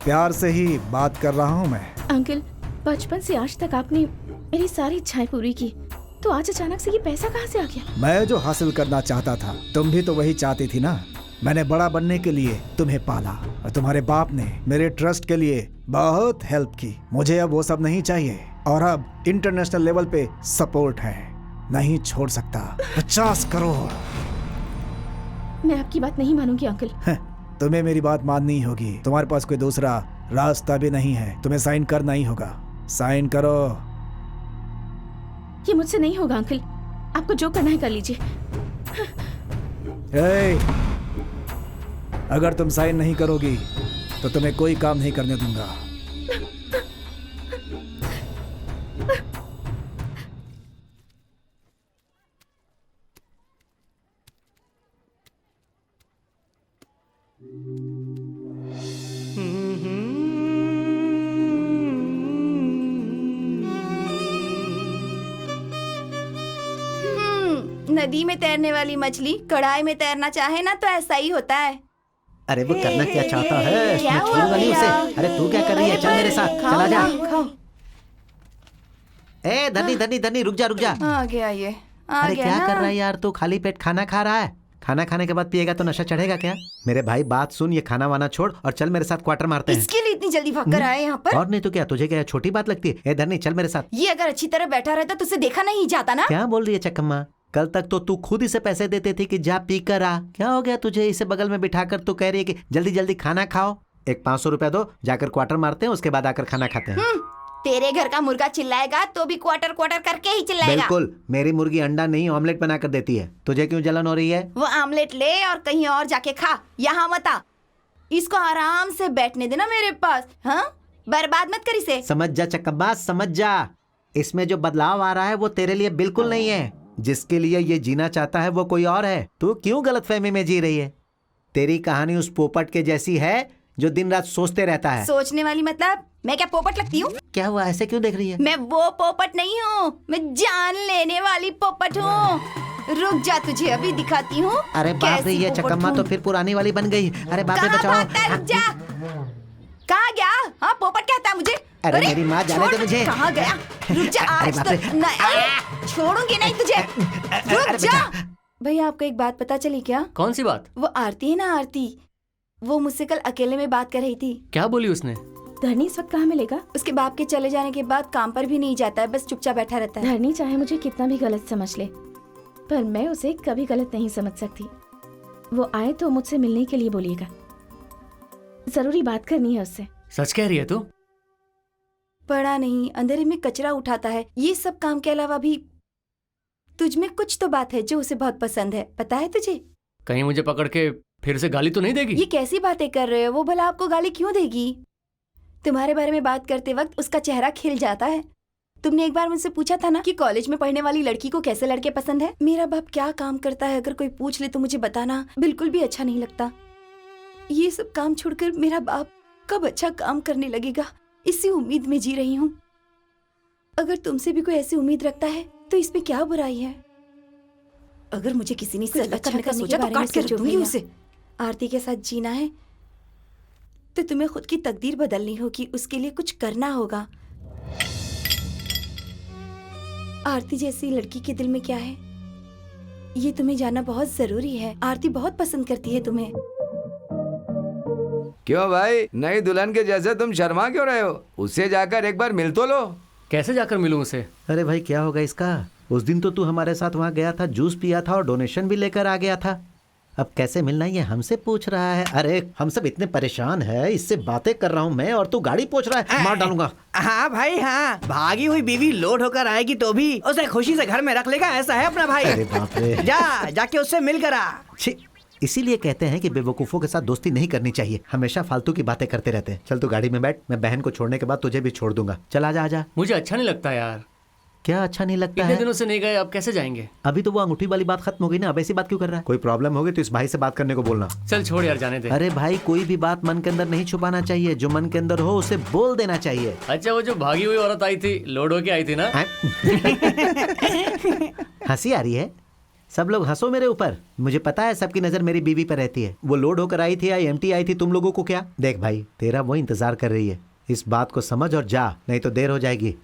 प्यार से ही बात कर रहा हूँ मैं। अंकल, बचपन से आज तक आपने मेरी सारी इच्छाएं पूरी की, तो आज अचानक से ये पैसा कहाँ से आ गया? मैं जो हासिल करना चाहता था तुम भी तो वही चाहती थी ना। मैंने बड़ा बनने के लिए तुम्हें पाला और तुम्हारे बाप ने मेरे ट्रस्ट के लिए बहुत हेल्प की। मुझे अब वो सब नहीं चाहिए और अब इंटरनेशनल लेवल पे सपोर्ट है, नहीं छोड़ सकता। 50 करोड़। मैं आपकी बात नहीं मानूंगी अंकल। तुम्हें मेरी बात माननी होगी, तुम्हारे पास कोई दूसरा रास्ता भी नहीं है। तुम्हें साइन करना ही होगा, साइन करो। ये मुझसे नहीं होगा अंकल, आपको जो करना है कर लीजिए। अगर तुम साइन नहीं करोगी तो तुम्हें कोई काम नहीं करने दूंगा। नदी में तैरने वाली मछली कढ़ाई में तैरना चाहे ना तो ऐसा ही होता है। अरे वो करना क्या चाहता है? क्या मैं हुआ छोड़ूंगा नहीं भैया? उसे। अरे तू क्या कर रही है? चल मेरे साथ, खाओ चला जा। ना, खाओ। ए धनी धनी धनी, रुक जा रुक जा। आ गया ये, आ अरे गया क्या ना। कर रहा है यार तू? खाली पेट खाना खा रहा है? खाना खाने के बाद पिएगा तो नशा चढ़ेगा क्या? मेरे भाई बात सुन, ये खाना वाना छोड़ और चल मेरे साथ क्वार्टर मारते हैं। इसके लिए इतनी जल्दी भाग कर आए यहाँ पर? और नहीं तो क्या, तुझे क्या छोटी बात लगती है? ए धनी चल मेरे साथ। ये अगर अच्छी तरह बैठा रहता तो उसे देखा नहीं जाता ना। क्या बोल रही है चक्कम्मा? कल तक तो तू खुद इसे पैसे देती थी कि जा पी कर आ। क्या हो गया तुझे? इसे बगल में बिठाकर तू कह रही है कि जल्दी जल्दी खाना खाओ। एक 500 रुपया दो, जाकर क्वार्टर मारते हैं, उसके बाद आकर खाना खाते हैं। तेरे घर का मुर्गा चिल्लाएगा तो भी क्वार्टर क्वार्टर करके ही चिल्लाएगा। बिल्कुल, मेरी मुर्गी अंडा नहीं ऑमलेट बना कर देती है। तुझे क्यों जलन हो रही है? वो आमलेट ले और कहीं और जाके खा, यहाँ मत आ। इसको आराम से बैठने देना मेरे पास। हाँ, बर्बाद मत कर इसे। समझ जा चक्कम्मा, समझ जा। इसमें जो बदलाव आ रहा है वो तेरे लिए बिल्कुल नहीं है। जिसके लिए ये जीना चाहता है वो कोई और है। तू क्यों गलतफहमी में जी रही है? तेरी कहानी उस पोपट के जैसी है जो दिन रात सोचते रहता है। सोचने वाली मतलब? मैं क्या पोपट लगती हूँ? क्या हुआ, ऐसे क्यों देख रही है? मैं वो पोपट नहीं हूँ, मैं जान लेने वाली पोपट हूँ। रुक जा, तुझे अभी दिखाती हूँ। अरे बाप रे, ये चक्कम्मा तो फिर पुरानी वाली बन गई। अरे बाप रे, बचाओ। रुक जा। कहाँ गया? हाँ, पोपट कहता है मुझे। अरे मेरी माँ जाने दे मुझे। कहाँ गया? रुक जा, अरे आज बाप तो रे। नहीं, छोड़ूंगी नहीं तुझे। रुक जा। भैया, आपको एक बात पता चली क्या? कौन सी बात? वो आरती है ना, आरती, वो मुझसे कल अकेले में बात कर रही थी। क्या बोली उसने? धरनी इस वक्त कहाँ मिलेगा? उसके बाप के चले जाने के बाद काम पर भी नहीं जाता है, बस चुपचाप बैठा रहता है। धरनी चाहे मुझे कितना भी गलत समझ ले, पर मैं उसे कभी गलत नहीं समझ सकती। वो आए तो मुझसे मिलने के लिए बोलिएगा, जरूरी बात करनी है उससे। सच कह रही है तू? पढ़ा नहीं, अंधेरे में कचरा उठाता है। ये सब काम के अलावा भी तुझ में कुछ तो बात है जो उसे बहुत पसंद है, पता है तुझे? कहीं मुझे पकड़ के फिर से गाली तो नहीं देगी? ये कैसी बातें कर रहे हो? वो भला आपको गाली क्यों देगी? तुम्हारे बारे में बात करते वक्त उसका चेहरा खिल जाता है। तुमने एक बार मुझसे पूछा था ना कि कॉलेज में पढ़ने वाली लड़की को कैसे लड़के पसंद है। मेरा बाप क्या काम करता है अगर कोई पूछ ले तो मुझे बताना बिल्कुल भी अच्छा नहीं लगता। ये सब काम छोड़कर मेरा बाप कब अच्छा काम करने लगेगा, इसी उम्मीद में जी रही हूँ। अगर तुमसे भी कोई ऐसी उम्मीद रखता है तो इसमें क्या बुराई है? अगर मुझे किसी ने अच्छा करने का सोचा तो काट के दूंगी उसे। आरती के साथ जीना है तो तुम्हें खुद की तकदीर बदलनी होगी, उसके लिए कुछ करना होगा। आरती जैसी लड़की के दिल में क्या है ये तुम्हें जानना बहुत जरूरी है। आरती बहुत पसंद करती है तुम्हें। क्यों भाई, नई दुल्हन के जैसे तुम शर्मा क्यों रहे हो? उससे जाकर एक बार मिल तो लो। कैसे जाकर मिलूं उसे? अरे भाई क्या होगा इसका? उस दिन तो तू हमारे साथ वहाँ गया था, जूस पिया था और डोनेशन भी लेकर आ गया था। अब कैसे मिलना ये हमसे पूछ रहा है? अरे हम सब इतने परेशान हैं, इससे बातें कर रहा हूँ मैं और तू गाड़ी पूछ रहा है। मार डालूंगा। हाँ भाई हाँ, भागी हुई बीवी लोड होकर आएगी तो भी उसे खुशी से घर में रख लेगा, ऐसा है अपना भाई। अरे बाप रे। जाके उससे मिल कर आ। इसीलिए कहते हैं कि बेवकूफों के साथ दोस्ती नहीं करनी चाहिए, हमेशा फालतू की बातें करते रहते हैं। चल तू गाड़ी में बैठ, मैं बहन को छोड़ने के बाद तुझे भी छोड़ दूंगा। चल आजा आजा। मुझे अच्छा नहीं लगता यार। क्या अच्छा नहीं लगता इतने है? दिनों से नहीं गए, अब कैसे जाएंगे? अभी तो वो अंगूठी वाली बात खत्म हो गई ना, अब ऐसी बात क्यों कर रहा है? कोई प्रॉब्लम होगी तो इस भाई से बात करने को बोलना। चल छोड़ यार, जाने दे। अरे भाई कोई भी बात मन के अंदर नहीं छुपाना चाहिए, जो मन के अंदर हो उसे बोल देना चाहिए। अच्छा वो जो भागी हुई औरत आई थी, लोड होके आई थी ना? हंसी आ रही है? सब लोग हंसो मेरे ऊपर, मुझे पता है सबकी नजर मेरी बीवी पर रहती है। वो लोड होकर आई थी या एम्प्टी आई थी, तुम लोगों को क्या? देख भाई, तेरा वो इंतजार कर रही है, इस बात को समझ और जा, नहीं तो देर हो जाएगी।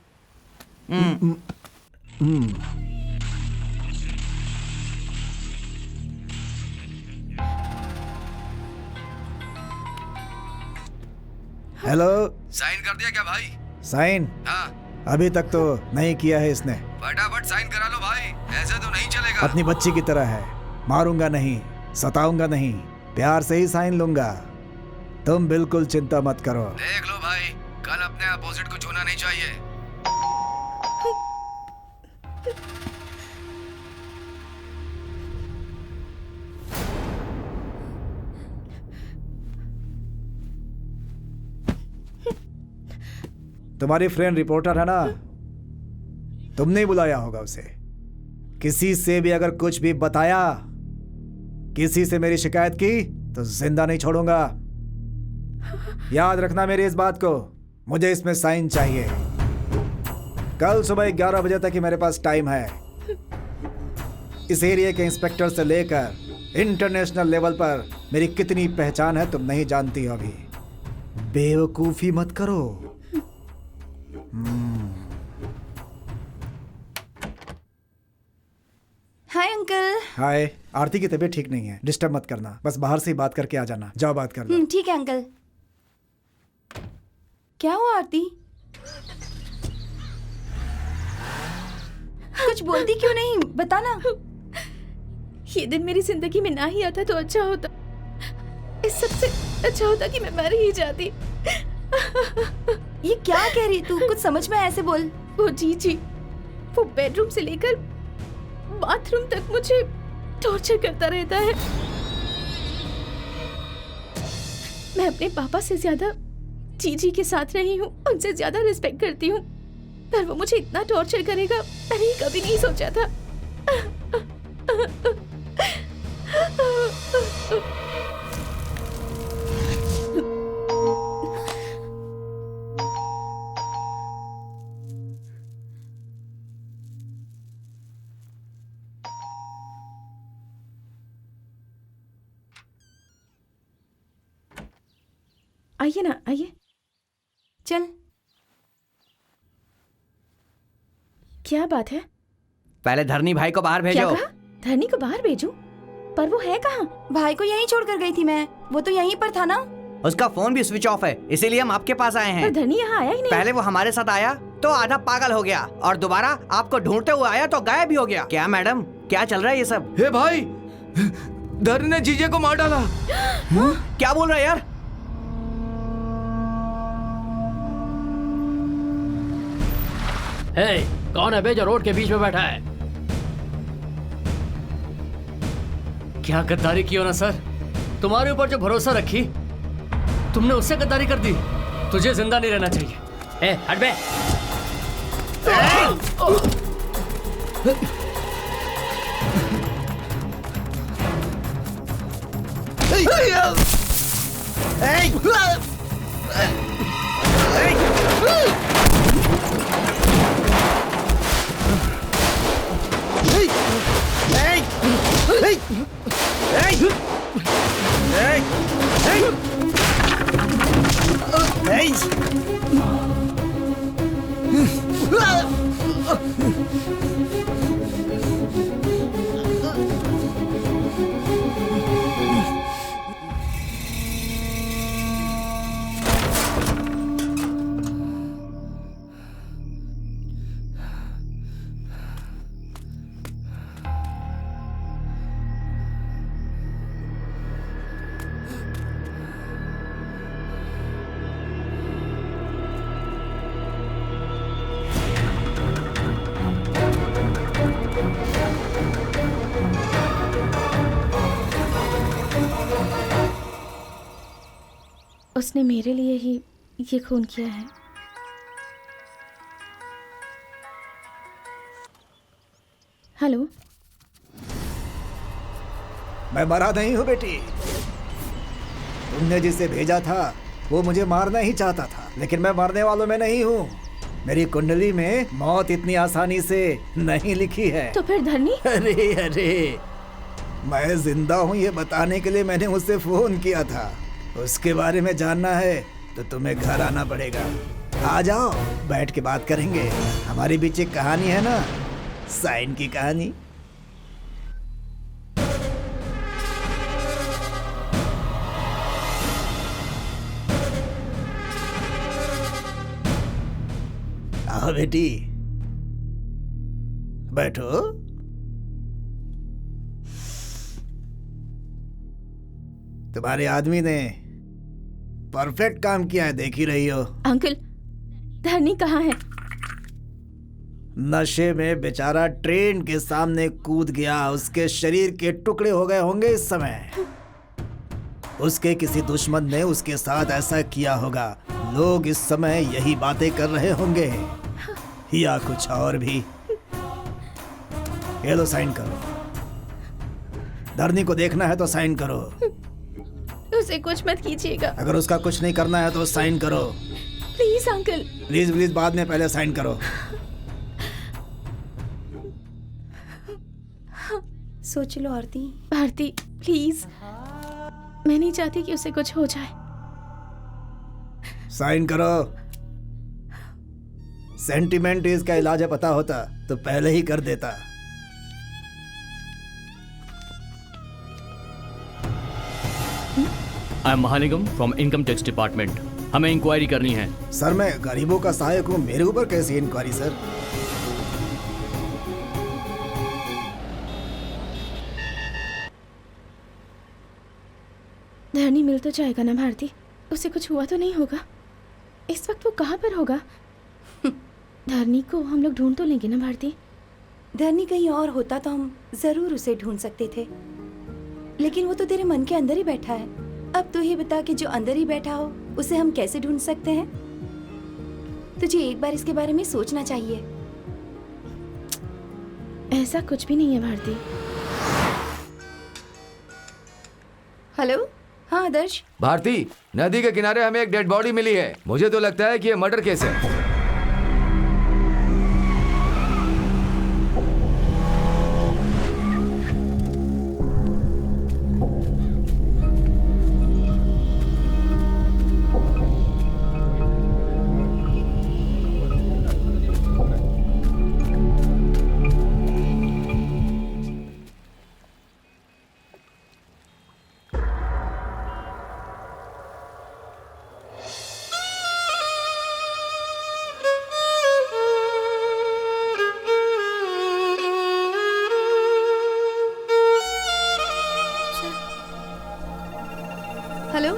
हेलो। साइन कर दिया क्या भाई? साइन? हाँ। अभी तक तो नहीं किया है इसने। फटाफट साइन करा लो भाई, ऐसे तो नहीं चलेगा। अपनी बच्ची की तरह है, मारूंगा नहीं, सताऊंगा नहीं, प्यार से ही साइन लूंगा। तुम बिल्कुल चिंता मत करो। देख लो भाई, कल अपने अपोजिट को छूना नहीं चाहिए। तुम्हारी फ्रेंड रिपोर्टर है ना, तुमने बुलाया होगा उसे। किसी से भी अगर कुछ भी बताया, किसी से मेरी शिकायत की तो जिंदा नहीं छोड़ूंगा। याद रखना मेरी इस बात को, मुझे इसमें साइन चाहिए। कल सुबह 11 बजे तक ही मेरे पास टाइम है। इस एरिया के इंस्पेक्टर से लेकर इंटरनेशनल लेवल पर मेरी कितनी पहचान है तुम नहीं जानती हो अभी। बेवकूफी मत करो। Hi uncle. हाय। आरती की तबीयत ठीक नहीं है, डिस्टर्ब मत करना, बस बाहर से ही बात करके आ जाना। जाओ बात कर लो। ठीक है अंकल। क्या हुआ आरती? कुछ बोलती क्यों नहीं, बताना। ये दिन मेरी जिंदगी में ना ही आता तो अच्छा होता। इस सबसे अच्छा होता कि मैं मर ही जाती। ये क्या कह रही तू? कुछ समझ में ऐसे बोल। वो जी वो बेडरूम से लेकर बाथरूम तक मुझे टॉर्चर करता रहता है। मैं अपने पापा से ज्यादा जीजी के साथ रही हूँ, उनसे ज्यादा रिस्पेक्ट करती हूँ, पर वो मुझे इतना टॉर्चर करेगा मैंने कभी नहीं सोचा था। आइए ना, आइए। चल। क्या बात है? पहले धरनी भाई को बाहर भेजो। क्या कहा? धरनी को बाहर भेजो? पर वो है कहाँ? भाई को यहीं छोड़कर गई थी मैं, वो तो यहीं पर था ना। उसका फोन भी स्विच ऑफ है, इसीलिए हम आपके पास आए हैं। पर धरनी यहाँ आया ही नहीं। पहले वो हमारे साथ आया तो आधा पागल हो गया और दोबारा आपको ढूंढते हुए आया तो गायब भी हो गया। क्या मैडम, क्या चल रहा है ये सब? हे भाई, धरनी ने जीजे को मार डाला। क्या बोल रहा है यार? हे, कौन है बे जो रोड के बीच में बैठा है? क्या गद्दारी की हो ना सर, तुम्हारे ऊपर जो भरोसा रखी तुमने उससे गद्दारी कर दी। तुझे जिंदा नहीं रहना चाहिए। ए, हट बे। उसने मेरे लिए ही ये खून किया है। हेलो। मैं मरा नहीं हूँ बेटी। तुमने जिसे भेजा था वो मुझे मारना ही चाहता था, लेकिन मैं मरने वालों में नहीं हूँ। मेरी कुंडली में मौत इतनी आसानी से नहीं लिखी है। तो फिर धरनी? अरे अरे, मैं जिंदा हूँ ये बताने के लिए मैंने उससे फोन किया था। उसके बारे में जानना है तो तुम्हें घर आना पड़ेगा। आ जाओ, बैठ के बात करेंगे। हमारे बीच एक कहानी है ना, साइन की कहानी। आओ बेटी, बैठो। तुम्हारे आदमी ने परफेक्ट काम किया है, देख ही रही हो। अंकल, धरनी कहाँ है? नशे में बेचारा ट्रेन के सामने कूद गया। उसके शरीर के टुकड़े हो गए होंगे इस समय। उसके किसी दुश्मन ने उसके साथ ऐसा किया होगा। लोग इस समय यही बातें कर रहे होंगे, या कुछ और भी। ये लो, साइन करो। धरनी को देखना है तो साइन करो। उसे कुछ मत कीजिएगा। अगर उसका कुछ नहीं करना है तो साइन करो। Please uncle. प्लीज प्लीज बाद में, पहले साइन करो। सोच लो आरती। भारती प्लीज, मैं नहीं चाहती कि उसे कुछ हो जाए। साइन करो। सेंटिमेंट इसका इलाज है, पता होता तो पहले ही कर देता। I am Mahalingam from income tax department. हमें इंक्वायरी करनी है। सर, मैं गरीबों का सहायक हूँ, मेरे ऊपर कैसी इंक्वायरी सर? धरनी मिल तो जाएगा ना भारती? उसे कुछ हुआ तो नहीं होगा? इस वक्त वो कहाँ पर होगा? धरनी को हम लोग ढूंढ तो लेंगे ना भारती? धरनी कहीं और होता तो हम जरूर उसे ढूंढ सकते थे, लेकिन वो तो तेरे मन के अंदर ही बैठा है। अब तू ही बता कि जो अंदर ही बैठा हो उसे हम कैसे ढूंढ सकते हैं? तुझे एक बार इसके बारे में सोचना चाहिए। ऐसा कुछ भी नहीं है भारती। हेलो। हाँ आदर्श। भारती, नदी के किनारे हमें एक डेड बॉडी मिली है। मुझे तो लगता है कि ये मर्डर केस है। हेलो।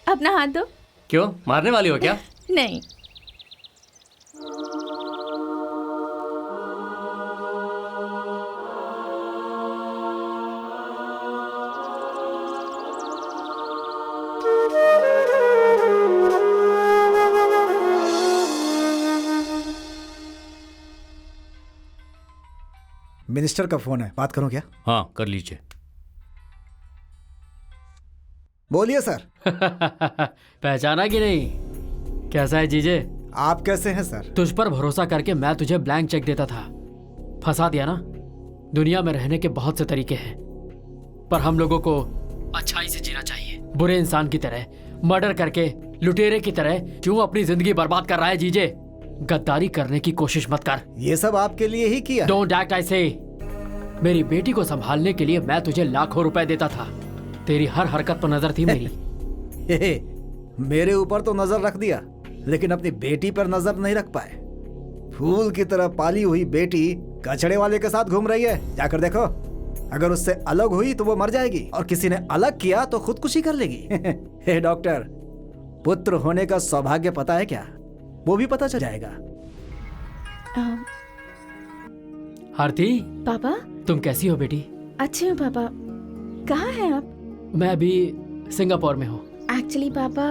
अपना हाथ दो। क्यों, मारने वाली हो क्या? नहीं। मिनिस्टर का फोन है, बात करूं क्या? हाँ, कर लीजिए। बोलिए सर। पहचाना कि नहीं? कैसा है जीजे? आप कैसे हैं सर? तुझ पर भरोसा करके मैं तुझे ब्लैंक चेक देता था, फंसा दिया ना। दुनिया में रहने के बहुत से तरीके हैं, पर हम लोगों को अच्छाई से जीना चाहिए। बुरे इंसान की तरह, मर्डर करके, लुटेरे की तरह क्यों अपनी जिंदगी बर्बाद कर रहा है जीजे? गद्दारी करने की कोशिश मत कर। ये सब आपके लिए ही किया। डोंट एक्ट ऐसे। मेरी बेटी को संभालने के लिए मैं तुझे लाखों रुपए देता था। तेरी हर हरकत पर नजर थी मेरी। मेरे ऊपर तो नजर रख दिया, लेकिन अपनी बेटी पर नजर नहीं रख पाए। फूल की तरह पाली हुई बेटी कचड़े वाले के साथ घूम रही है। जाकर देखो, अगर उससे अलग हुई तो वो मर जाएगी, और किसी ने अलग किया तो खुदकुशी कर लेगी। हे डॉक्टर, पुत्र होने का सौभाग्य पता है क्या? वो भी पता चल जाएगा। आरती, पापा तुम कैसी हो बेटी? अच्छी हूँ पापा। कहाँ हैं आप? मैं अभी सिंगापुर में हूँ। एक्चुअली पापा,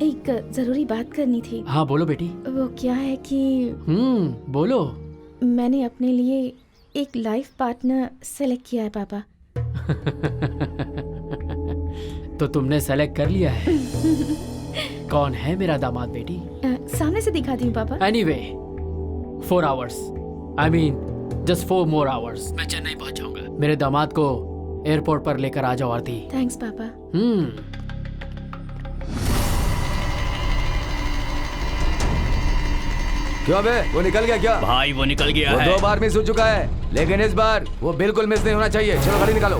एक जरूरी बात करनी थी। हाँ बोलो बेटी। वो क्या है कि बोलो। मैंने अपने लिए एक लाइफ पार्टनर सेलेक्ट किया है पापा। तो तुमने सेलेक्ट कर लिया है? कौन है मेरा दामाद बेटी? सामने से दिखाती हूँ पापा। Anyway, 4 hours, I mean just 4 more hours, मैं चेन्नई पहुंच जाऊंगा। मेरे दामाद को एयरपोर्ट पर लेकर आ जाओ आरती। थैंक्स पापा। क्यों बे, वो निकल गया क्या? भाई वो निकल गया वो है। 2 बार मिस हो चुका है, लेकिन इस बार वो बिल्कुल मिस नहीं होना चाहिए। चलो गाड़ी निकालो।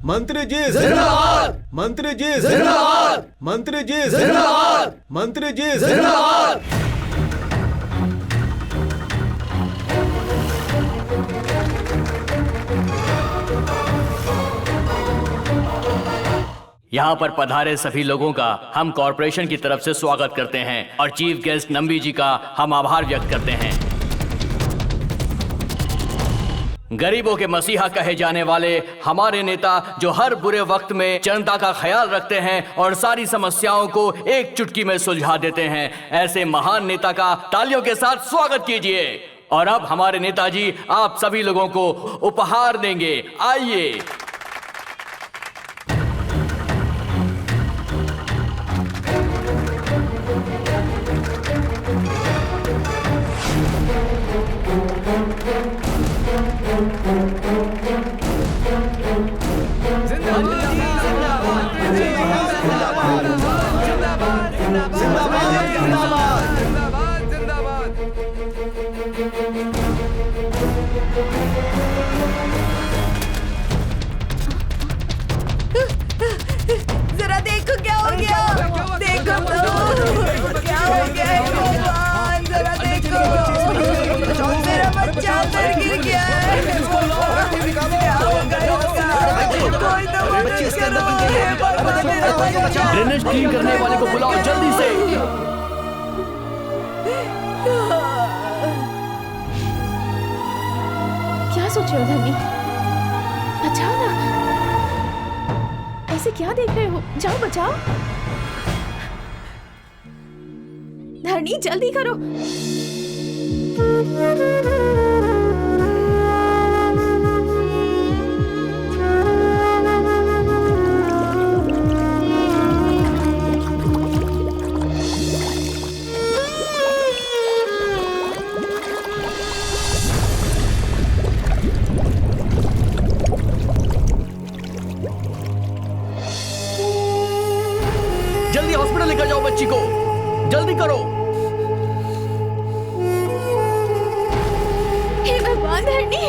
मंत्री जी जिंदाबाद, मंत्री जी जिंदाबाद, मंत्री जी जिंदाबाद, मंत्री जी जिंदाबाद। यहाँ पर पधारे सभी लोगों का हम कॉरपोरेशन की तरफ से स्वागत करते हैं और चीफ गेस्ट नंबी जी का हम आभार व्यक्त करते हैं। गरीबों के मसीहा कहे जाने वाले हमारे नेता, जो हर बुरे वक्त में जनता का ख्याल रखते हैं और सारी समस्याओं को एक चुटकी में सुलझा देते हैं, ऐसे महान नेता का तालियों के साथ स्वागत कीजिए। और अब हमारे नेताजी आप सभी लोगों को उपहार देंगे। आइए। जरा देखो क्या हो गया, देखो तो क्या हो गया है भगवान, जरा देखो मेरा बच्चा अंदर गिर गया है। क्या होगा इसका? कोई तो मदद करो हे भगवान, मेरा बच्चा। ड्रेनेज क्लीन करने वाले को बुलाओ जल्दी से। क्या सोच रहे हो धरनी? बचाओ ना, ऐसे क्या देख रहे हो? जाओ बचाओ। धरनी जल्दी करो। जल्दी हॉस्पिटल लेकर जाओ बच्ची को, जल्दी करो। हे भगवान, धरनी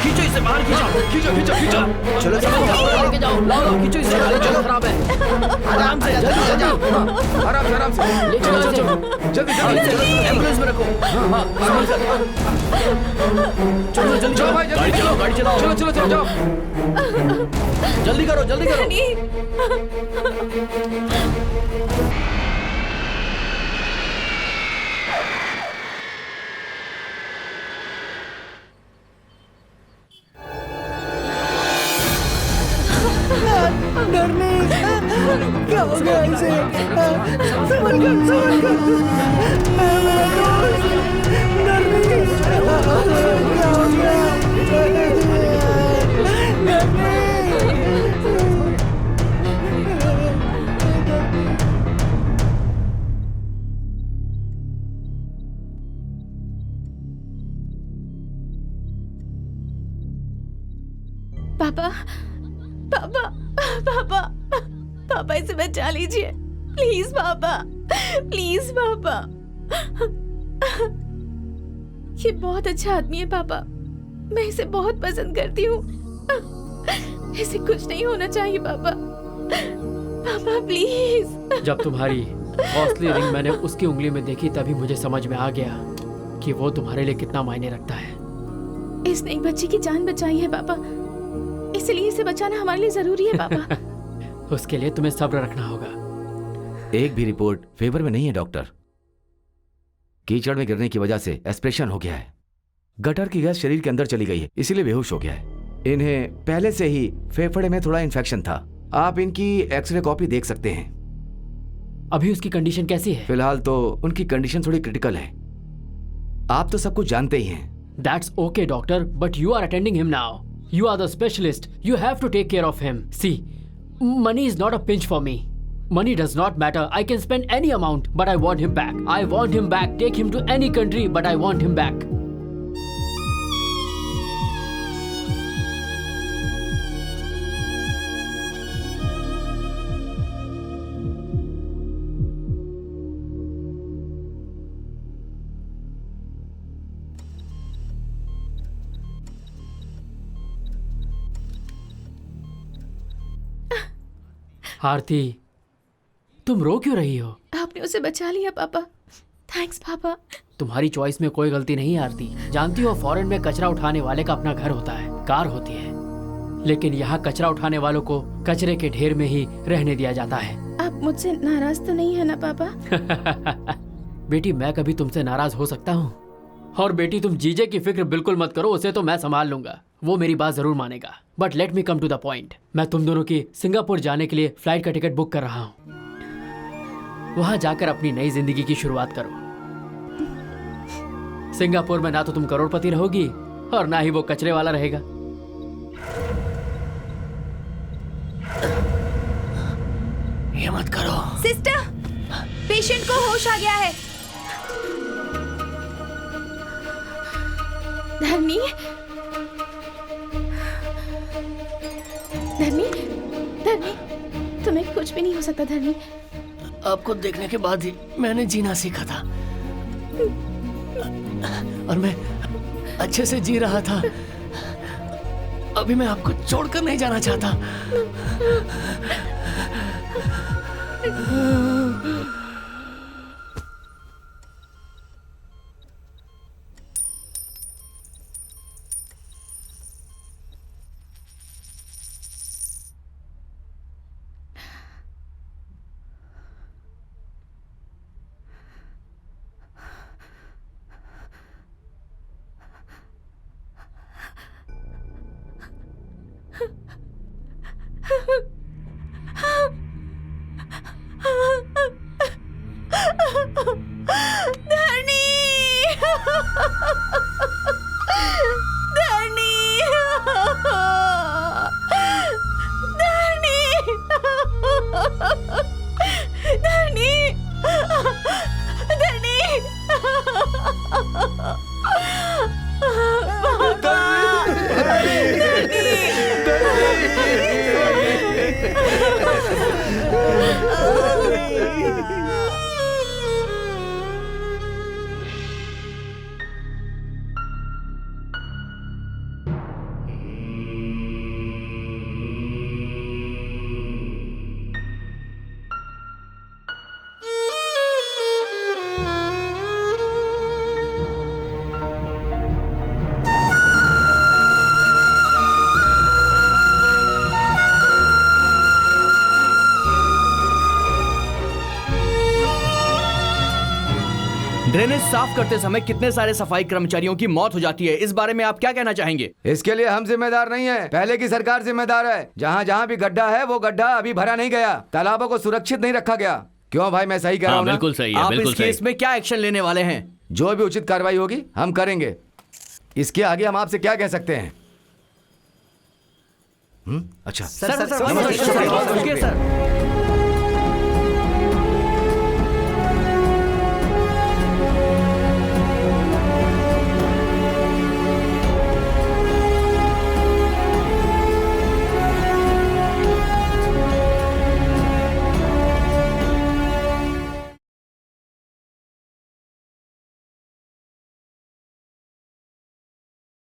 खींचो इसे बाहर, खींचो खींचो खींचो खींचो। चलो चलो लेके जाओ, लाओ लाओ, खींचो इसे, चलो खराब है। आराम से, जल्दी जाओ, आराम से ले चलो चलो, जल्दी जल्दी एम्बुलेंस में रखो। हाँ, चलो जल्दी चलो भाई, गाड़ी चलाओ, गाड़ी चलाओ। चलो चलो चलो जाओ, जल्दी करो, जल्दी करो। क्या हो गया इसे? संभल कर, संभल कर। मेरा दोस्त, नरमी, क्या हो गया? नरमी। पापा पापा पापा इसे बचा लीजिए प्लीज पापा, प्लीज पापा। ये बहुत अच्छा आदमी है पापा, मैं इसे बहुत पसंद करती हूँ। इसे कुछ नहीं होना चाहिए पापा, पापा प्लीज। जब तुम्हारी हौसली रिंग मैंने उसकी उंगली में देखी तभी मुझे समझ में आ गया कि वो तुम्हारे लिए कितना मायने रखता है। इसने एक बच्चे की जान बचाई है पापा, इसलिए इसे बचाना हमारे लिए जरूरी है पापा। उसके लिए तुम्हें सब्र रखना होगा। एक भी रिपोर्ट फेवर में नहीं है डॉक्टर। कीचड़ में गिरने की वजह से एस्पिरेशन हो गया है, गटर की गैस शरीर के अंदर चली गई है, इसीलिए बेहोश हो गया है। इन्हें पहले से ही फेफड़े में थोड़ा इन्फेक्शन था। आप इनकी एक्सरे कॉपी देख सकते हैं। अभी उसकी कंडीशन कैसी है? फिलहाल तो उनकी कंडीशन थोड़ी क्रिटिकल है। आप तो सब कुछ जानते ही हैं। That's okay, doctor, but you are attending him now. You are the specialist. You have to take care of him. See, money is not a pinch for me. Money does not matter. I can spend any amount, but I want him back. I want him back. Take him to any country, but I want him back. आरती, तुम रो क्यों रही हो? आपने उसे बचा लिया पापा, thanks पापा। तुम्हारी चॉइस में कोई गलती नहीं आरती। जानती हो फॉरेन में कचरा उठाने वाले का अपना घर होता है, कार होती है, लेकिन यहाँ कचरा उठाने वालों को कचरे के ढेर में ही रहने दिया जाता है। आप मुझसे नाराज तो नहीं है ना पापा? बेटी, मैं कभी तुमसे नाराज हो सकता हूँ? और बेटी, तुम जीजे की फिक्र बिल्कुल मत करो, उसे तो मैं संभाल लूंगा, वो मेरी बात जरूर मानेगा। But let me come to the point. मैं तुम दोनों की सिंगापुर जाने के लिए फ्लाइट का टिकट बुक कर रहा हूँ। वहां जाकर अपनी नई जिंदगी की शुरुआत करो। सिंगापुर में ना तो तुम करोड़पति रहोगी और ना ही वो कचरे वाला रहेगा। ये मत करो। सिस्टर, पेशेंट को होश आ गया है। धरनी, धरनी, धरनी, तुम्हें कुछ भी नहीं हो सकता धरनी। आपको देखने के बाद ही मैंने जीना सीखा था और मैं अच्छे से जी रहा था। अभी मैं आपको छोड़कर नहीं जाना चाहता। ड्रेनेज साफ करते समय कितने सारे सफाई कर्मचारियों की मौत हो जाती है, इस बारे में आप क्या कहना चाहेंगे? इसके लिए हम जिम्मेदार नहीं है, पहले की सरकार जिम्मेदार है। जहाँ जहाँ भी गड्ढा है वो गड्ढा अभी भरा नहीं गया, तालाबों को सुरक्षित नहीं रखा गया। क्यों भाई, मैं सही कह रहा हूँ ना? बिल्कुल सही है। आप इस केस में क्या एक्शन लेने वाले हैं? जो भी उचित कार्रवाई होगी हम करेंगे। इसके आगे हम आपसे क्या कह सकते हैं? अच्छा सर,